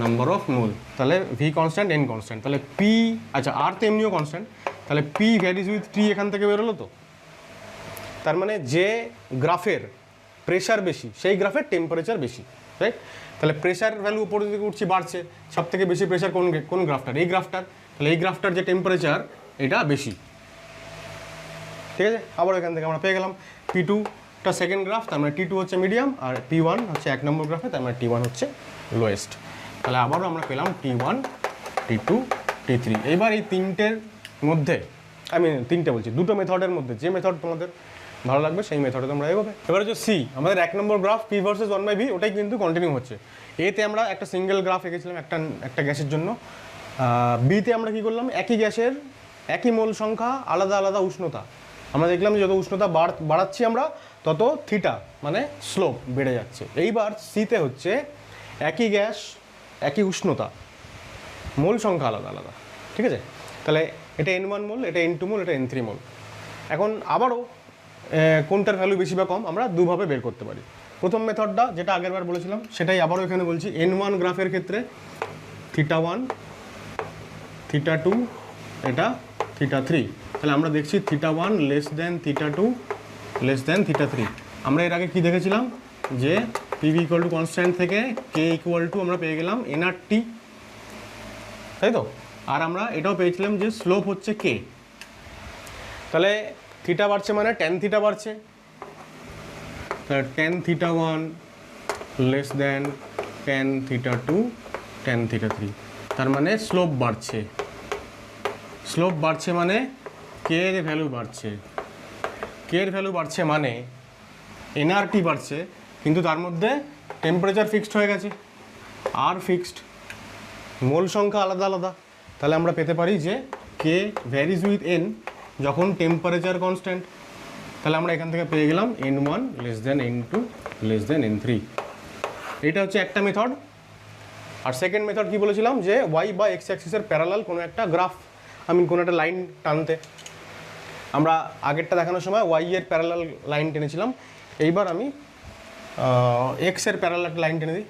নাম্বার অফ মোল। তাহলে ভি কনস্ট্যান্ট, এন কনস্ট্যান্ট। তাহলে পি, আচ্ছা আর তো এমনিও কনস্ট্যান্ট, তাহলে পি ভ্যারিজ উইথ টি এখান থেকে বেরোলো তো। তার মানে যে গ্রাফের প্রেশার বেশি সেই গ্রাফের টেম্পারেচার বেশি, রাইট? তাহলে প্রেশার ভ্যালু উপরের দিকে উঠছে, বাড়ছে, সব থেকে বেশি প্রেশার কোন গ্রাফটার? এই গ্রাফটার। তাহলে এই গ্রাফটার যে টেম্পারেচার এটা বেশি, ঠিক আছে? আবার এখান থেকে আমরা পেয়ে গেলাম P2টা সেকেন্ড গ্রাফ, তার মানে T2 হচ্ছে মিডিয়াম, আর P1 হচ্ছে 1 নম্বর গ্রাফে, তার মানে T1 হচ্ছে লোয়েস্ট। তাহলে আবারও আমরা পেলাম T1, T2, T3। এইবার এই তিনটের মধ্যে, আমি তিনটে বলছি, দুটো মেথডের মধ্যে যে মেথড তোমাদের ভালো লাগবে সেই মেথডে তোমরা এগোবে। এবার হচ্ছে সি, আমাদের 1 নম্বর গ্রাফ P ভার্সেস 1/v, ওটাই কিন্তু কন্টিনিউ হচ্ছে। এতে আমরা একটা সিঙ্গেল গ্রাফ এঁকেছিলাম একটা গ্যাসের জন্য। বিতে আমরা কি করলাম? একই গ্যাসের একই মোল সংখ্যা, আলাদা আলাদা উষ্ণতা। আমরা দেখলাম যে যত উষ্ণতা বাড়াচ্ছি আমরা, তত থিটা মানে স্লোপ বেড়ে যাচ্ছে। এইবার সিতে হচ্ছে একই গ্যাস, একই উষ্ণতা, মোল সংখ্যা আলাদা আলাদা, ঠিক আছে? তাহলে এটা N1 মোল, এটা N2 মোল, এটা N3 মোল। এখন আবারও কোনটার ভ্যালু বেশি বা কম আমরা দুভাবে বের করতে পারি। প্রথম মেথডটা যেটা আগেরবার বলেছিলাম সেটাই আবারও এখানে বলছি। N1 গ্রাফের ক্ষেত্রে θ1, θ2, এটা θ3। তাহলে আমরা দেখছি θ1 লেস দেন θ2 লেস দেন θ3। আমরা এর আগে কি দেখেছিলাম যে পিভি ইকুয়াল টু কনস্ট্যান্ট থেকে কে ইকুয়াল টু আমরা পেয়ে গেলাম এনআরটি, তাই তো? আর আমরা এটাও পেয়েছিলাম যে স্লোপ হচ্ছে কে। তাহলে থিটা বাড়ছে মানে ট্যান থিটা বাড়ছে, তাহলে tan θ1 less than tan θ2 tan θ3। তার মানে স্লোপ বাড়ছে। স্লোপ বাড়ছে মানে কে এর ভ্যালু বাড়ছে। কে এর ভ্যালু বাড়ছে মানে এনআরটি বাড়ছে, কিন্তু তার মধ্যে টেম্পারেচার ফিক্সড হয়ে গেছে, আর ফিক্সড, মোল সংখ্যা আলাদা আলাদা। তাহলে আমরা পেতে পারি যে কে ভ্যারিজ উইথ এন যখন টেম্পারেচার কনস্ট্যান্ট। তাহলে আমরা এখান থেকে পেয়ে গেলাম N1 less than N2 less than N3। এটা হচ্ছে একটা মেথড। আর সেকেন্ড মেথড কি বলেছিলাম যে ওয়াই বা এক্স অ্যাক্সিসের প্যারালাল কোনো একটা গ্রাফ, কোনো একটা লাইন টানতে। আমরা আগেরটা দেখানোর সময় ওয়াই এর প্যারালাল লাইন টেনেছিলাম, এইবার আমি এক্সের প্যারালাল একটা লাইন টেনে দিই।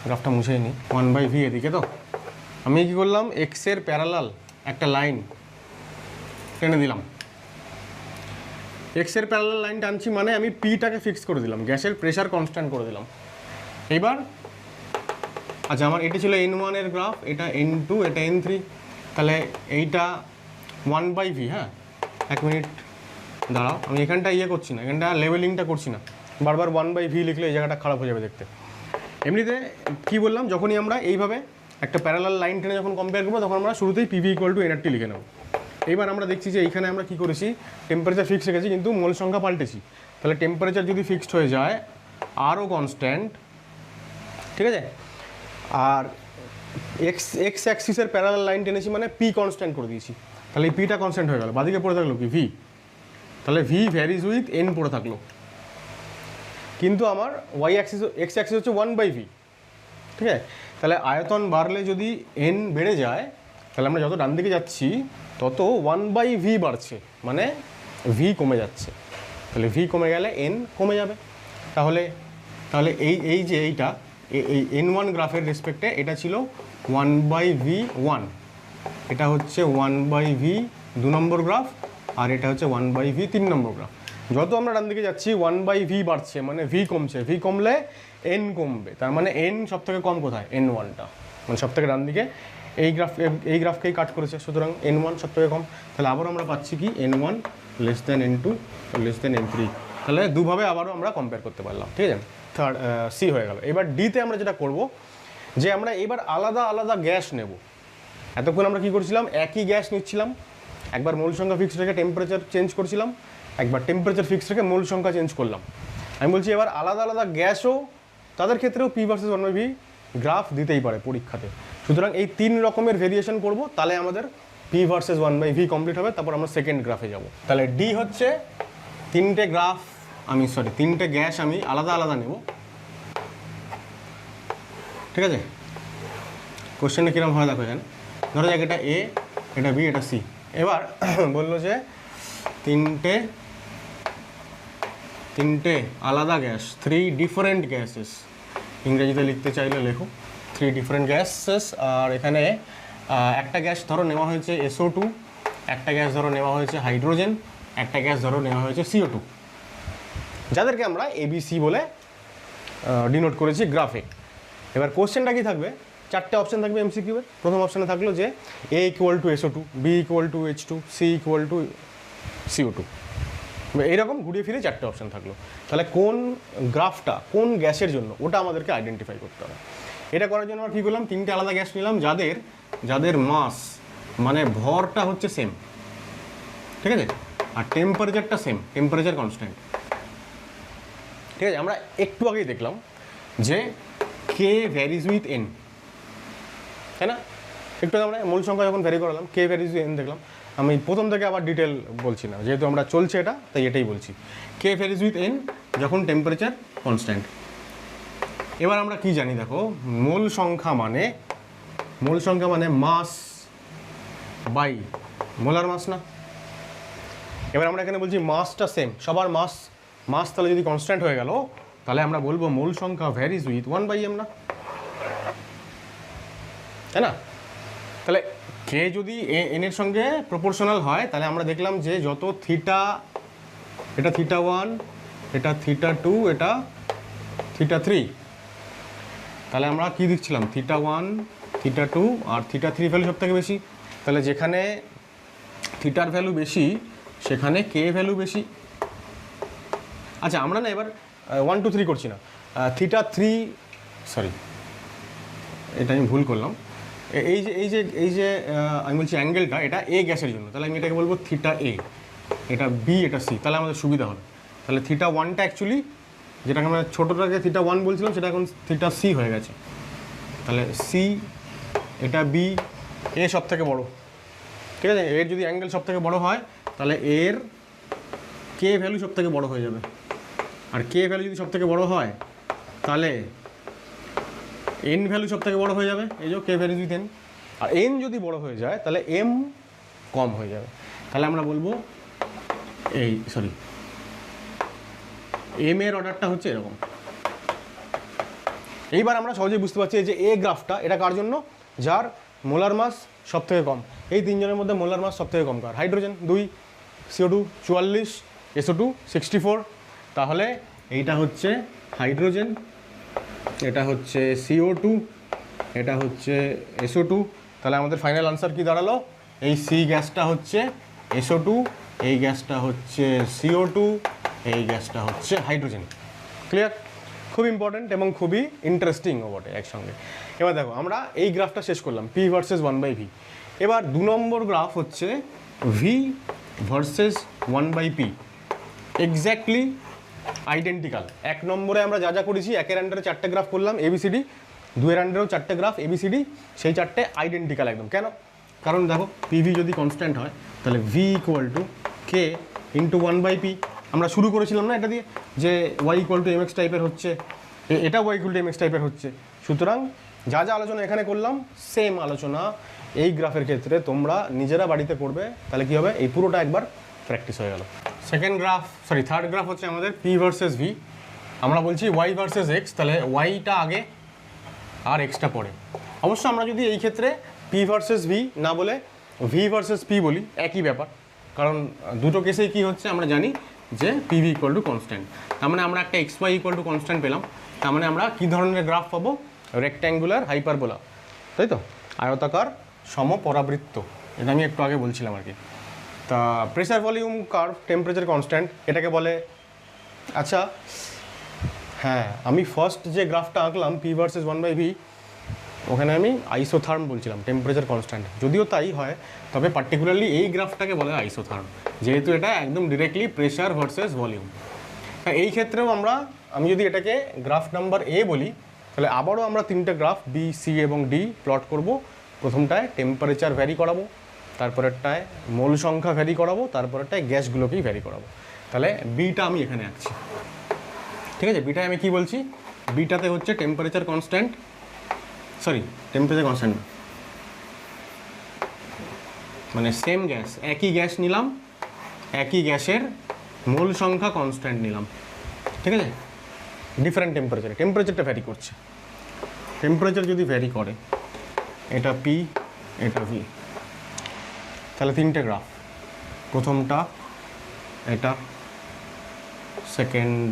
গ্রাফটা মুছেই নিই, 1/v এদিকে তো। আমি কি করলাম? এক্সের প্যারালাল একটা লাইন টেনে দিলাম। এক্সের প্যারালাল লাইন টানছি মানে আমি পিটাকে ফিক্স করে দিলাম, গ্যাসের প্রেশার কনস্ট্যান্ট করে দিলাম। এইবার আচ্ছা, আমার এটা ছিল N1 এর গ্রাফ, এটা N2, এটা N3। তাহলে এইটা 1/v। হ্যাঁ, 1 মিনিট দাঁড়াও, আমি এখানটা করছি না, এখানটা লেভেলিংটা করছি না। বারবার 1/v লিখলে এই জায়গাটা খারাপ হয়ে যাবে দেখতে। এমনিতে কি বললাম, যখনই আমরা এইভাবে একটা প্যারালাল লাইন টেনে যখন কম্পেয়ার করবো, তখন আমরা শুরুতেই পিভি ইকুয়াল টু এনআরটি লিখে নেব। এইবার আমরা দেখছি যে এইখানে আমরা কি করেছি, টেম্পারেচার ফিক্সড রেখেছি কিন্তু মোল সংখ্যা পাল্টেছি। তাহলে টেম্পারেচার যদি ফিক্সড হয়ে যায়, আরও কনস্ট্যান্ট, ঠিক আছে? আর এক্স অ্যাক্সিসের প্যারালাল লাইন টেনেছি মানে পি কনস্ট্যান্ট করে দিয়েছি। তাহলে এই পিটা কনস্ট্যান্ট হয়ে গেল, বাদিকে পড়ে থাকলো কি ভি। তাহলে ভি ভ্যারিজ উইথ এন পড়ে থাকলো, কিন্তু আমার ওয়াই অ্যাক্সিস এক্স অ্যাক্সিস হচ্ছে 1/v, ঠিক আছে? তাহলে আয়তন বাড়লে যদি এন বেড়ে যায়, তাহলে আমরা যত ডান দিকে যাচ্ছি তত 1/v বাড়ছে, মানে ভি কমে যাচ্ছে। তাহলে ভি কমে গেলে এন কমে যাবে। তাহলে এই যে এই N1 গ্রাফের রেসপেক্টে এটা ছিল 1/v1, এটা হচ্ছে 1/v 2 নম্বর গ্রাফ, আর এটা হচ্ছে 1/v 3 নম্বর গ্রাফ। যত আমরা ডান দিকে যাচ্ছি 1/v বাড়ছে, মানে ভি কমছে। ভি কমলে এন কমবে, তার মানে এন সব থেকে কম কোথায়? N1টা, মানে সব থেকে ডান দিকে এই গ্রাফকেই কাট করেছে, সুতরাং N1 সব থেকে কম। তাহলে আবারও আমরা পাচ্ছি কি N1 less than N2 less than N3। তাহলে দুভাবে আবারও আমরা কম্পেয়ার করতে পারলাম, ঠিক আছে? থার্ড সি হয়ে গেল। এবার ডিতে আমরা যেটা করব, যে আমরা এবার আলাদা আলাদা গ্যাস নেব। এতক্ষণ আমরা কি করছিলাম? একই গ্যাস নিচ্ছিলাম, একবার মোল সংখ্যা ফিক্স রেখে টেম্পারেচার চেঞ্জ করছিলাম, একবার টেম্পারেচার ফিক্স রেখে মোল সংখ্যা চেঞ্জ করলাম। আমি বলছি এবার আলাদা আলাদা গ্যাসও, তাদের ক্ষেত্রেও পি ভার্সেস 1/v গ্রাফ দিতেই পারে পরীক্ষাতে। সুতরাং এই 3 রকমের ভেরিয়েশন করব, তাহলে আমাদের পি ভার্সেস 1/v কমপ্লিট হবে। তারপর আমরা সেকেন্ড গ্রাফে যাব। তাহলে ডি হচ্ছে তিনটে গ্যাস আমি আলাদা আলাদা নেব, ঠিক আছে? কোশ্চেনে কীরকম হয় দেখো এখানে, ধরো যাক এটা এ, এটা বি, এটা সি। এবার বললো যে তিনটে আলাদা গ্যাস, 3 ডিফারেন্ট গ্যাসেস, ইংরেজিতে লিখতে চাইলে লেখো 3 ডিফারেন্ট গ্যাসেস। আর এখানে একটা গ্যাস ধরো নেওয়া হয়েছে SO2, একটা গ্যাস ধরো নেওয়া হয়েছে হাইড্রোজেন, একটা গ্যাস ধরো নেওয়া হয়েছে CO2, যাদেরকে আমরা ABC বলে ডিনোট করেছি গ্রাফে। এবার কোশ্চেনটা কি থাকবে, 4টে অপশান থাকবে MCQ এর। প্রথম অপশানে থাকলো যে A = SO2, B = H2, C = CO2। এইরকম ঘুরিয়ে ফিরে 4টে অপশান থাকলো। তাহলে কোন গ্রাফটা কোন গ্যাসের জন্য, ওটা আমাদেরকে আইডেন্টিফাই করতে হবে। এটা করার জন্য আমরা কী করলাম, 3টে আলাদা গ্যাস নিলাম যাদের মাস মানে ভরটা হচ্ছে সেম, ঠিক আছে? আর টেম্পারেচারটা সেম, টেম্পারেচার কনস্ট্যান্ট, ঠিক আছে? আমরা একটু আগেই দেখলাম যে কে ভ্যারিজ উইথ এন, তাই না? একটু আগে আমরা মূল সংখ্যা যখন ভ্যারি করালাম, কে ভ্যারিজ উইথ এন দেখলাম। আমি প্রথম থেকে আবার ডিটেল বলছি না, যেহেতু আমরা চলছে এটা, তাই এটাই বলছি। কে ভ্যারিজ উইথ এন যখন টেম্পারেচার কনস্ট্যান্ট। এবার আমরা কি জানি দেখো, মূল সংখ্যা মানে মাস বাই মোলার মাস না? এবার আমরা এখানে বলছি মাসটা সেম, সবার মাস তাহলে যদি কনস্ট্যান্ট হয়ে গেল, তাহলে আমরা বলবো মূল সংখ্যা ভ্যারিজ উইথ 1/m না, তাই না? তাহলে কে যদি এন এর সঙ্গে প্রপোর্শনাল হয়, তাহলে আমরা দেখলাম যে যত থিটা, এটা θ1, এটা θ2, এটা θ3, তাহলে আমরা কি দেখছিলাম, θ1, θ2 আর θ3 ভ্যালু সব থেকে বেশি। তাহলে যেখানে থিটার ভ্যালু বেশি সেখানে কে ভ্যালু বেশি। আচ্ছা, আমরা না এবার 1 2 3 করছি না, θ3, সরি এটা আমি ভুল করলাম। এই যে আমি বলছি অ্যাঙ্গেলটা, এটা এ গ্যাসের জন্য, তাহলে আমি এটাকে বলবো θA, এটা বি, এটা সি, তাহলে আমাদের সুবিধা হবে। তাহলে θ1টা অ্যাকচুয়ালি, যেটাকে আমরা ছোটোটাকে θ1 বলছিলাম, সেটা এখন θC হয়ে গেছে। তাহলে সি, এটা বি, এ সব থেকে বড়ো, ঠিক আছে? এর যদি অ্যাঙ্গেল সব থেকে বড়ো হয়, তাহলে এর কে ভ্যালু সব থেকে বড়ো হয়ে যাবে। আর কে ভ্যালু যদি সব থেকে বড়ো হয়, তাহলে এন ভ্যালু সব থেকে বড়ো হয়ে যাবে, এই যে কে ভ্যালু উইথ এন। আর এন যদি বড়ো হয়ে যায়, তাহলে এম কম হয়ে যাবে। তাহলে আমরা বলবো এম এর অর্ডারটা হচ্ছে এরকম। এইবার আমরা সহজেই বুঝতে পারছি যে এ গ্রাফটা, এটা কার জন্য, যার মোলার মাস সব থেকে কম। এই তিনজনের মধ্যে মোলার মাস সব থেকে কম কার? Hydrogen 2, CO2 44, SO2 64। তাহলে এইটা হচ্ছে হাইড্রোজেন, এটা হচ্ছে CO2, এটা হচ্ছে SO2। তাহলে আমাদের ফাইনাল আনসার কি দাঁড়ালো, এই সি গ্যাসটা হচ্ছে SO2, এই গ্যাসটা হচ্ছে CO2, এই গ্যাসটা হচ্ছে হাইড্রোজেন। ক্লিয়ার? খুব ইম্পর্ট্যান্ট এবং খুবই ইন্টারেস্টিংও বটে একসঙ্গে। এবার দেখো, আমরা এই গ্রাফটা শেষ করলাম, P ভার্সেস 1/v। এবার 2 নম্বর গ্রাফ হচ্ছে V versus 1/p, exactly identical. 1 নম্বরে আমরা যা করেছি, 1-এর আন্ডারে 4টে গ্রাফ করলাম ABCD, 2-এর আন্ডারেও 4টে গ্রাফ ABCD, সেই 4টে আইডেন্টিক্যাল একদম। কেন? কারণ দেখো, PV যদি কনস্ট্যান্ট হয়, তাহলে V = K × 1/p। আমরা শুরু করেছিলাম না এটা দিয়ে, যে Y = mx টাইপের হচ্ছে, এটা Y = mx টাইপের হচ্ছে। সুতরাং যা আলোচনা এখানে করলাম, সেম আলোচনা এই গ্রাফের ক্ষেত্রে তোমরা নিজেরা বাড়িতে করবে। তাহলে কি হবে, এই পুরোটা একবার প্র্যাকটিস হয়ে গেল। থার্ড গ্রাফ হচ্ছে আমাদের P ভার্সেস V। আমরা বলছি Y ভার্সেস X, তাহলে ওয়াইটা আগে আর এক্সটা পরে। অবশ্য আমরা যদি এই ক্ষেত্রে P ভার্সেস V না বলে V ভার্সেস P বলি, একই ব্যাপার। কারণ দুটো কেসেই কী হচ্ছে আমরা জানি যে PV = কনস্ট্যান্ট। তার মানে আমরা একটা XY = কনস্ট্যান্ট পেলাম। তার মানে আমরা কী ধরনের গ্রাফ পাবো, রেক্ট্যাঙ্গুলার হাইপারবোলা, তাই তো, আয়তাকার সমপরাবৃত্ত। এটা আমি একটু আগে বলছিলাম আর কি। তা pressure volume curve, temperature constant এটাকে বলে। আচ্ছা হ্যাঁ, আমি ফার্স্ট যে গ্রাফটা আঁকলাম P ভার্সেস 1/v, ওখানে আমি আইসোথার্ম বলছিলাম, টেম্পারেচার কনস্ট্যান্ট। যদিও তাই হয়, তবে পার্টিকুলারলি এই গ্রাফটাকে বলে আইসোথার্ম, যেহেতু এটা একদম ডিরেক্টলি প্রেসার ভার্সেস ভলিউম। হ্যাঁ, এই ক্ষেত্রেও আমি যদি এটাকে গ্রাফ নাম্বার A বলি, তাহলে আবারও আমরা তিনটে গ্রাফ বি, সি এবং ডি প্লট করব। প্রথমটায় টেম্পারেচার ভ্যারি করাবো, তারপরেরটায় মোল সংখ্যা ভ্যারি করাবো, তারপরেরটায় গ্যাসগুলোকেই ভ্যারি করাবো। তাহলে বিটা আমি এখানে আঁকছি, ঠিক আছে। বিটায় আমি কি বলছি, বিটাতে হচ্ছে টেম্পারেচার কনস্ট্যান্ট, টেম্পারেচার কনস্ট্যান্ট মানে সেম গ্যাস, একই গ্যাস নিলাম, একই গ্যাসের মোল সংখ্যা কনস্ট্যান্ট নিলাম, ঠিক আছে। ডিফারেন্ট টেম্পারেচারটা ভ্যারি করছে। টেম্পারেচার যদি ভ্যারি করে, এটা পি, এটা ভি, তাহলে তিনটে গ্রাফ, প্রথমটা এটা, সেকেন্ড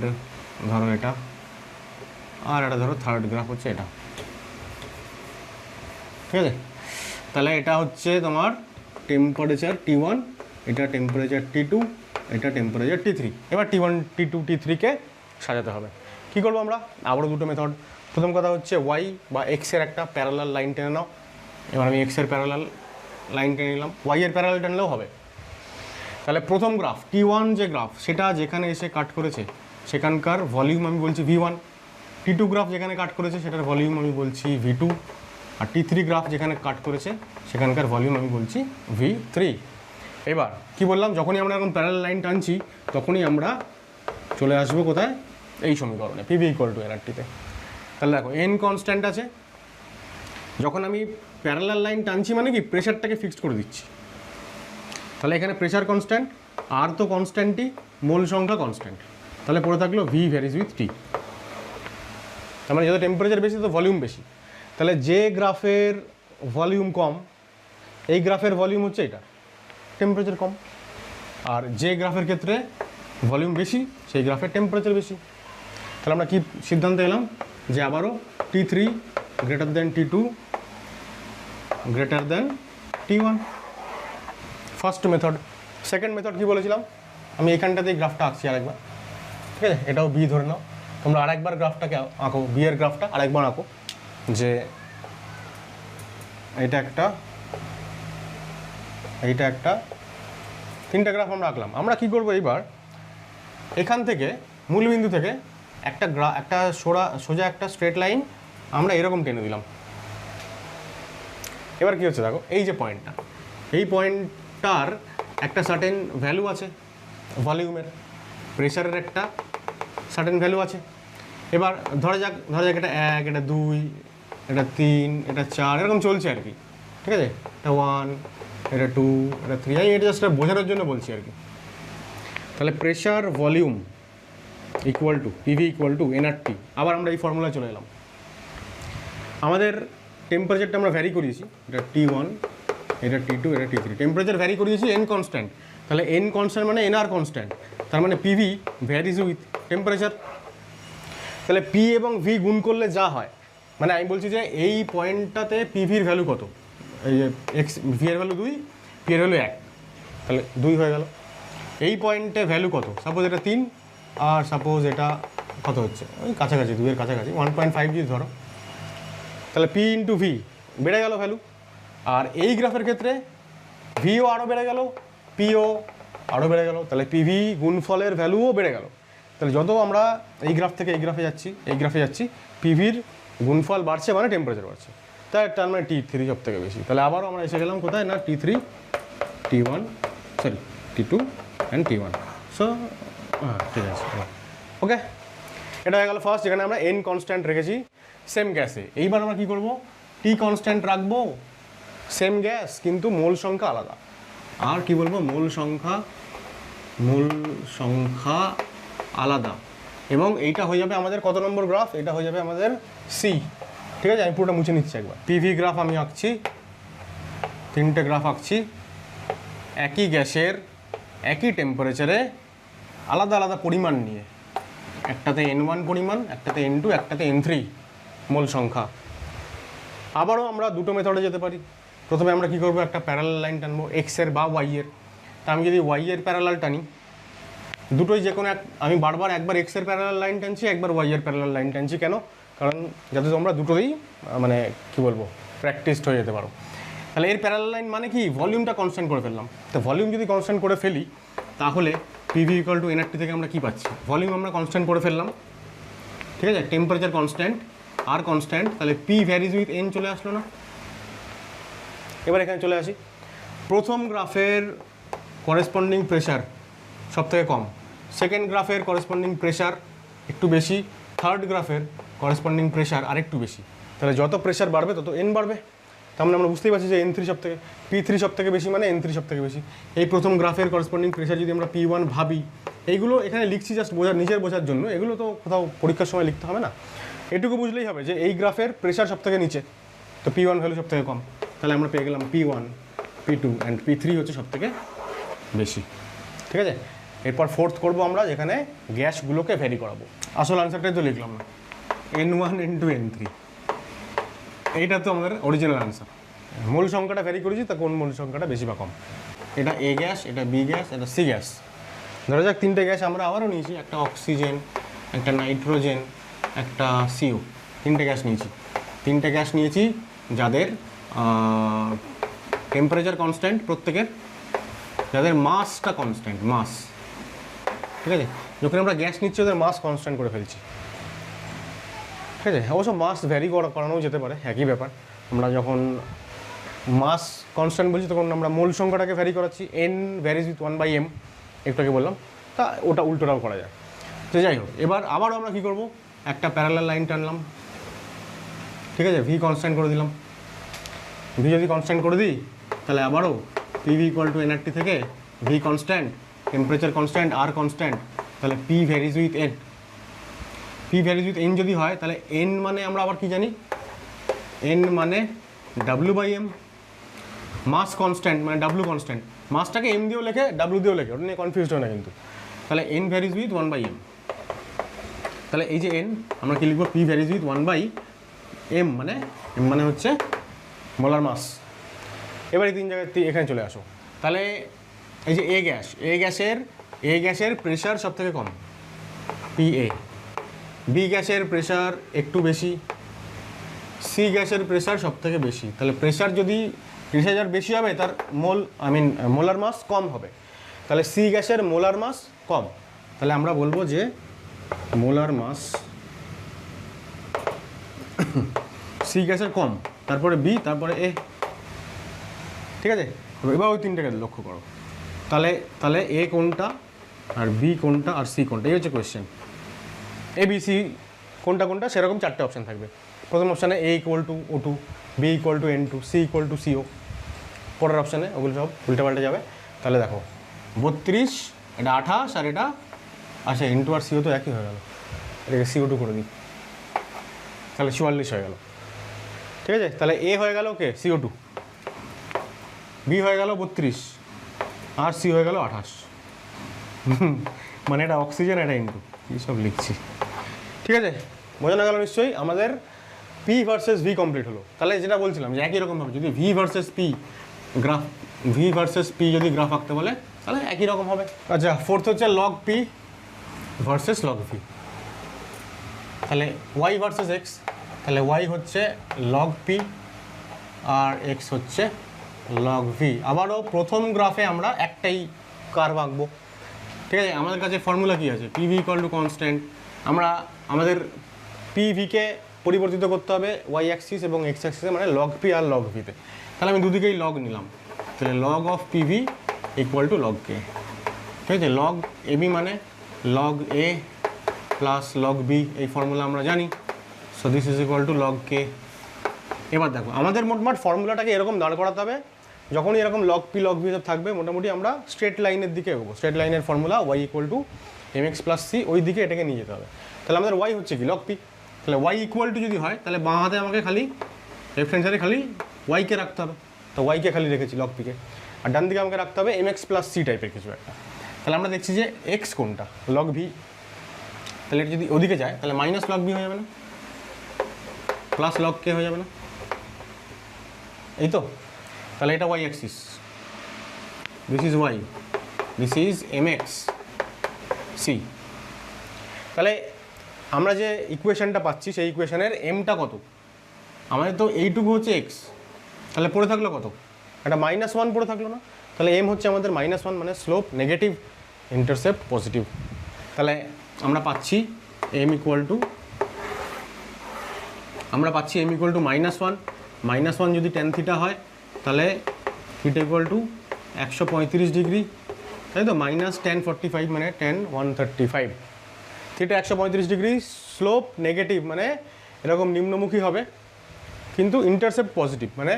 ধরো এটা, আর এটা ধরো থার্ড গ্রাফ হচ্ছে এটা, ঠিক আছে। তাহলে এটা হচ্ছে তোমার টেম্পারেচার T1, এটা টেম্পারেচার T2, এটা টেম্পারেচার T3। এবার T1, T2, T3কে সাজাতে হবে। কী করবো আমরা, আবারও দুটো মেথড। প্রথম কথা হচ্ছে ওয়াই বা এক্সের একটা প্যারালাল লাইন টেনে নাও। এবার আমি এক্সের প্যারালাল লাইন টেনে নিলাম, ওয়াইয়ের প্যারালাল টেনলেও হবে। তাহলে প্রথম গ্রাফ T1 যে গ্রাফ, সেটা যেখানে এসে কাট করেছে সেখানকার ভলিউম আমি বলছি V1। T2 গ্রাফ যেখানে কাট করেছে সেটার ভলিউম আমি বলছি V2। আর T3 গ্রাফ যেখানে কাট করেছে সেখানকার ভলিউম আমি বলছি V3। এবার কি বললাম, যখনই আমরা এরকম প্যারালাল লাইন টানছি তখনই আমরা চলে আসবো কোথায়, এই সমীকরণে PV = nRT-তে। তাহলে দেখো n কনস্ট্যান্ট আছে, যখন আমি প্যারালাল লাইন টানছি মানে কি প্রেশারটাকে ফিক্সড করে দিচ্ছি। তাহলে এখানে প্রেশার কনস্ট্যান্ট, আর তো কনস্ট্যান্টই, মোল সংখ্যা কনস্ট্যান্ট। তাহলে পড়ে থাকলো V ভ্যারিজ উইথ T। তার মানে যত টেম্পারেচার বেশি তত ভলিউম বেশি। তাহলে যে গ্রাফের ভলিউম কম, এই গ্রাফের ভলিউম হচ্ছে এটা, টেম্পারেচার কম। আর যে গ্রাফের ক্ষেত্রে ভলিউম বেশি সেই গ্রাফের টেম্পারেচার বেশি। তাহলে আমরা কি সিদ্ধান্তে এলাম যে আবারও T3 greater than T2 greater than T1, first method. Second method কী বলেছিলাম, আমি এখানটাতেই গ্রাফটা আঁকছি আরেকবার, ঠিক আছে। এটাও বি ধরে নাও, তোমরা আরেকবার গ্রাফটাকে আঁকো, বি এর গ্রাফটা আরেকবার আঁকো, যে এইটা একটা, এইটা একটা, তিনটা গ্রাফ আমরা আঁকলাম। আমরা কি করবো এইবার, এখান থেকে মূলবিন্দু থেকে একটা সোজা একটা স্ট্রেট লাইন আমরা এরকম টেনে দিলাম। এবার কি হচ্ছে দেখো, এই যে পয়েন্টটা, এই পয়েন্টটার একটা সার্টেন ভ্যালু আছে ভলিউমের, প্রেশারের একটা সার্টেন ভ্যালু আছে। এবার ধরা যাক এটা 1, এটা 2, এটা 3, এটা 4, এরকম চলছে আর কি, ঠিক আছে। এটা 1, এটা 2, এটা 3, আমি এটা জাস্ট বোঝানোর জন্য বলছি আর কি। তাহলে pressure volume equal to PV = nRT। আবার আমরা এই ফর্মুলায় চলে এলাম। আমাদের টেম্পারেচারটা আমরা ভ্যারি করিয়েছি, এটা T1, এটা T2, এটা T3। টেম্পারেচার ভ্যারি করিয়েছি, n কনস্ট্যান্ট। তাহলে n কনস্ট্যান্ট মানে nR কনস্ট্যান্ট, তার মানে PV ভ্যারিজ উইথ টেম্পারেচার। তাহলে P এবং V গুণ করলে যা হয়, মানে আমি বলছি যে এই পয়েন্টটাতে PV-র ভ্যালু কত, এই যে V এর ভ্যালু 2, P এর ভ্যালু 1, তাহলে 2 হয়ে গেল। এই পয়েন্টে ভ্যালু কত, সাপোজ এটা 3, আর সাপোজ এটা কত হচ্ছে, ওই কাছাকাছি 2 এর কাছাকাছি 1.5 যদি ধরো, তাহলে P × V বেড়ে গেল ভ্যালু। আর এই গ্রাফের ক্ষেত্রে ভিও আরও বেড়ে গেল, পিও আরও বেড়ে গেল, তাহলে PV গুণফলের ভ্যালুও বেড়ে গেল। তাহলে যত আমরা এই গ্রাফ থেকে এই গ্রাফে যাচ্ছি PV-র গুণফল বাড়ছে মানে টেম্পারেচার বাড়ছে, তার মানে T3 সব থেকে বেশি। তাহলে আবারও আমরা এসে গেলাম কোথায় না, T2 অ্যান্ড T1। সো ঠিক আছে, ওকে। এটা হয়ে গেল ফার্স্ট, যেখানে আমরা n কনস্ট্যান্ট রেখেছি সেম গ্যাসে। এইবার আমরা কী করবো, T কনস্ট্যান্ট রাখবো, সেম গ্যাস কিন্তু মোল সংখ্যা আলাদা। আর কি বলবো, মোল সংখ্যা আলাদা। এবং এইটা হয়ে যাবে আমাদের কত নম্বর গ্রাফ, এটা হয়ে যাবে আমাদের সি, ঠিক আছে। আমি পুরোটা মুছে নিচ্ছি একবার। PV গ্রাফ আমি আঁকছি, তিনটে গ্রাফ আঁকছি, একই গ্যাসের একই টেম্পারেচারে আলাদা আলাদা পরিমাণ নিয়ে, একটাতে N1 পরিমাণ, একটাতে N2, একটাতে N3 মোল সংখ্যা। আবারও আমরা দুটো মেথডে যেতে পারি। প্রথমে আমরা কি করব, একটা প্যারালাল লাইন টানবো এক্সের বা ওয়াইয়ের। তা আমি যদি ওয়াইয়ের প্যারালাল টানি, দুটোই যে কোনো আমি বারবার একবার এক্সের প্যারালাল লাইন টানছি, একবার ওয়াইয়ের প্যারালাল লাইন টানছি। কেন? কারণ যাতে তোমরা দুটোই মানে কি বলবো প্র্যাকটিসড হয়ে যেতে পারো। তাহলে এর প্যারালাল লাইন মানে কি, ভলিউমটা কনস্ট্যান্ট করে ফেললাম। তো ভলিউম যদি কনস্ট্যান্ট করে ফেলি তাহলে PV = nRT থেকে আমরা কি পাচ্ছি, ভলিউম আমরা কনস্ট্যান্ট করে ফেললাম, ঠিক আছে। টেম্পারেচার কনস্ট্যান্ট, আর কনস্ট্যান্ট, তাহলে পি ভ্যারিজ উইথ এন চলে আসলো না। এবার এখানে চলে আসি, প্রথম গ্রাফের করেসপন্ডিং প্রেশার সব থেকে কম, সেকেন্ড গ্রাফের করেসপন্ডিং প্রেশার একটু বেশি, থার্ড গ্রাফের করেসপন্ডিং প্রেশার আরেকটু বেশি। তাহলে যত প্রেশার বাড়বে তত এন বাড়বে। তার মানে আমরা বুঝতেই পারছি যে N3 সব থেকে, P3 সব থেকে বেশি মানে N3 সব থেকে বেশি। এই প্রথম গ্রাফের করেসপন্ডিং প্রেশার যদি আমরা P1 ভাবি, এইগুলো এখানে লিখছি জাস্ট নিজের বোঝার জন্য, এগুলো তো কোথাও পরীক্ষার সময় লিখতে হবে না। এটুকু বুঝলেই হবে যে এই গ্রাফের প্রেশার সব থেকে নিচে, তো P1 ভ্যালু সব থেকে কম, তাহলে আমরা পেয়ে গেলাম P1, P2 অ্যান্ড P3 হচ্ছে সব থেকে বেশি। ঠিক আছে, এরপর ফোর্থ করবো আমরা, যেখানে গ্যাসগুলোকে ভ্যারি করাবো। আসল আনসারটাই তো লিখলাম না, N1, N2, N3, এইটা তো আমাদের অরিজিনাল আনসার। মূল সংখ্যাটা ভ্যারি করেছি, তা কোন মূল সংখ্যাটা বেশি বা কম। এটা এ গ্যাস, এটা বি গ্যাস, এটা সি গ্যাস। ধরা যাক তিনটে গ্যাস আমরা আবারও নিয়েছি, একটা অক্সিজেন, একটা নাইট্রোজেন, একটা সিও, তিনটে গ্যাস নিয়েছি। তিনটে গ্যাস নিয়েছি যাদের টেম্পারেচার কনস্ট্যান্ট প্রত্যেকের, যাদের মাসটা কনস্ট্যান্ট, মাস। ঠিক আছে, যখন আমরা গ্যাস নিচ্ছি ওদের মাস কনস্ট্যান্ট করে ফেলছি। ঠিক আছে, অবশ্য মাস ভ্যারি করানোও যেতে পারে, একই ব্যাপার। আমরা যখন মাস কনস্ট্যান্ট বলছি তখন আমরা মূল সংখ্যাটাকে ভ্যারি করাচ্ছি, এন ভ্যারিজ উইথ 1/m, একটু আগে বললাম, তা ওটা উল্টোটাও করা যায়। তো যাই হোক, এবার আবারও আমরা কী করবো, একটা প্যারালাল লাইন টানলাম। ঠিক আছে, ভি কনস্ট্যান্ট করে দিলাম। ভি যদি কনস্ট্যান্ট করে দিই তাহলে আবারও পিভি ইকুয়াল টু এনআরটি থেকে ভি কনস্ট্যান্ট, টেম্পারেচার কনস্ট্যান্ট, আর কনস্ট্যান্ট, তাহলে P varies with an. P varies with an যদি হয় তাহলে এন মানে আমরা আবার কি জানি, এন মানে W/m, মাস কনস্ট্যান্ট মানে ডাব্লু কনস্ট্যান্ট, মাসটাকে এম দিয়েও লেখে ডাব্লু দিয়েও লেখে, ওটা নিয়ে কনফিউজ হয় না কিন্তু। তাহলে এন ভ্যারিজ উইথ 1/m, তাহলে এই যে এন আমরা কি লিখবো, পি ভ্যারিজ উইথ 1/m, মানে এম মানে হচ্ছে মোলার মাস। এবার এই তিন জায়গায় এখানে চলে আসো, তাহলে এই যে এ গ্যাসের প্রেশার সব থেকে কম PA, বি গ্যাসের প্রেশার একটু বেশি, সি গ্যাসের প্রেশার সব থেকে বেশি। তাহলে প্রেশার যদি প্রেশার বেশি হবে তার মোলার মাস কম হবে, তাহলে সি গ্যাসের মোলার মাস কম, তাহলে আমরা বলবো যে মোলার মাস সি গ্যাসের কম, তারপরে বি, তারপরে এ। ঠিক আছে, এবার ওই তিনটাকে লক্ষ্য করো, তাহলে এ কোনটা, আর বি কোনটা, আর সি কোনটা, এই হচ্ছে কোয়েশ্চেন। এ বি সি কোনটা সেরকম চারটে অপশান থাকবে। প্রথম অপশানে A equal to O2, B equal to N2, C equal to CO। পরের অপশানে ওগুলো সব উল্টাপাল্টে যাবে। তাহলে দেখো 32, এটা 28, আর এটা আচ্ছা N2 আর CO তো একই হয়ে গেল, এটাকে CO2 করে দিই, তাহলে 44 হয়ে গেল। ঠিক আছে, তাহলে A হয়ে গেল ওকে CO2, B হয়ে গেল 32, আর C হয়ে গেল 28। মানে এটা অক্সিজেন, এটা N2, এইসব লিখছি। ঠিক আছে, বোঝানো গেল নিশ্চয়ই। আমাদের P ভার্সেস V কমপ্লিট হলো। তাহলে যেটা বলছিলাম যে একই রকমভাবে যদি V ভার্সেস P যদি গ্রাফ আঁকতে বলে তাহলে একই রকম হবে। আচ্ছা, ফোর্থ হচ্ছে log P versus log V। তাহলে Y ভার্সেস X, তাহলে Y হচ্ছে লগ P আর X হচ্ছে লগ V। আবারও প্রথম গ্রাফে আমরা একটাই কার্ভ আঁকবো। ঠিক আছে, আমাদের কাছে ফর্মুলা কী আছে, PV ইকুয়াল টু কনস্ট্যান্ট। আমরা আমাদের PVকে পরিবর্তিত করতে হবে ওয়াই অ্যাক্সিস এবং এক্স অ্যাক্সিসে, মানে লগ P আর লগ ভিতে। তাহলে আমি দুদিকেই লগ নিলাম, তাহলে log of PV equal to log K। ঠিক আছে, লগ AB মানে log A plus log B, এই ফর্মুলা আমরা জানি। So this is equal to log K। এবার দেখো আমাদের মোটমাট ফর্মুলাটাকে এরকম দাঁড় করাতে হবে, যখনই এরকম লগ P লগ V সব থাকবে মোটামুটি আমরা স্ট্রেট লাইনের দিকে এগোবো। স্ট্রেট লাইনের formula y equal to mx plus c, ওই দিকে এটাকে নিয়ে যেতে হবে। তাহলে আমাদের y হচ্ছে কি লগ P, তাহলে y ইকুয়াল টু যদি হয় তাহলে বাঁ হাতে আমাকে খালি লেফট হ্যান্ড সাইডে খালি y-কে রাখতে হবে, তো y-কে খালি রেখেছি লগ P-কে, আর ডান দিকে আমাকে রাখতে হবে mx প্লাস c টাইপের কিছু একটা। তাহলে আমরা দেখছি যে x কোনটা, লগ V। তাহলে এটা যদি ওদিকে যায় তাহলে মাইনাস লগ V হয়ে যাবে না, প্লাস লগ K হয়ে যাবে না, এই তো। তাহলে এটা y Axis, this is y, this is mx c। তাহলে আমরা যে ইকুয়েশনটা পাচ্ছি সেই ইকুয়েশনের এমটা কত, আমাদের তো এইটুকু হচ্ছে x, তাহলে পড়ে থাকলো কত, একটা -1 পড়ে থাকলো না। তাহলে এম হচ্ছে আমাদের -1, মানে স্লোপ নেগেটিভ, ইন্টারসেপ্ট পজিটিভ। তাহলে আমরা পাচ্ছি m ইকুয়াল টু আমরা পাচ্ছি m ইকুয়াল টু -1 যদি tan থিটা হয় তাহলে থিটা ইকুয়াল টু 135 ডিগ্রি, তাই তো, -tan45 মানে tan 135। Theta 135 degree, slope negative মানে এরকম নিম্নমুখী হবে, কিন্তু ইন্টারসেপ্ট পজিটিভ মানে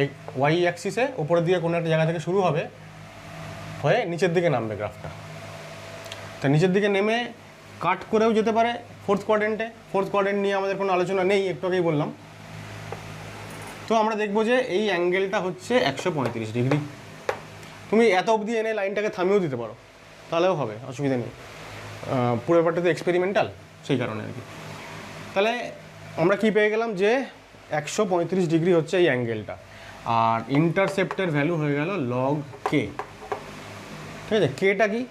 এই ওয়াই অ্যাক্সিসে উপরের দিকে কোনো একটা জায়গা থেকে শুরু হবে হয়ে নিচের দিকে নামবে গ্রাফটা। তা নিচের দিকে নেমে কাট করেও যেতে পারে ফোর্থ কোয়াড্রেন্ট নিয়ে আমাদের কোনো আলোচনা নেই, একটু আগেই বললাম। তো আমরা দেখবো যে এই অ্যাঙ্গেলটা হচ্ছে 135 ডিগ্রি। তুমি এত অবধি এনে লাইনটাকে থামিয়েও দিতে পারো, তাহলেও হবে, অসুবিধা নেই। পুরো ব্যাপারটা তো এক্সপেরিমেন্টাল, সেই কারণে আর কি। তাহলে আমরা কি পেয়ে গেলাম যে 135 ডিগ্রি হচ্ছে এই অ্যাঙ্গেলটা, আর ইন্টারসেপ্টের ভ্যালু হয়ে গেল লগ কে। ঠিক আছে, কেটা কি?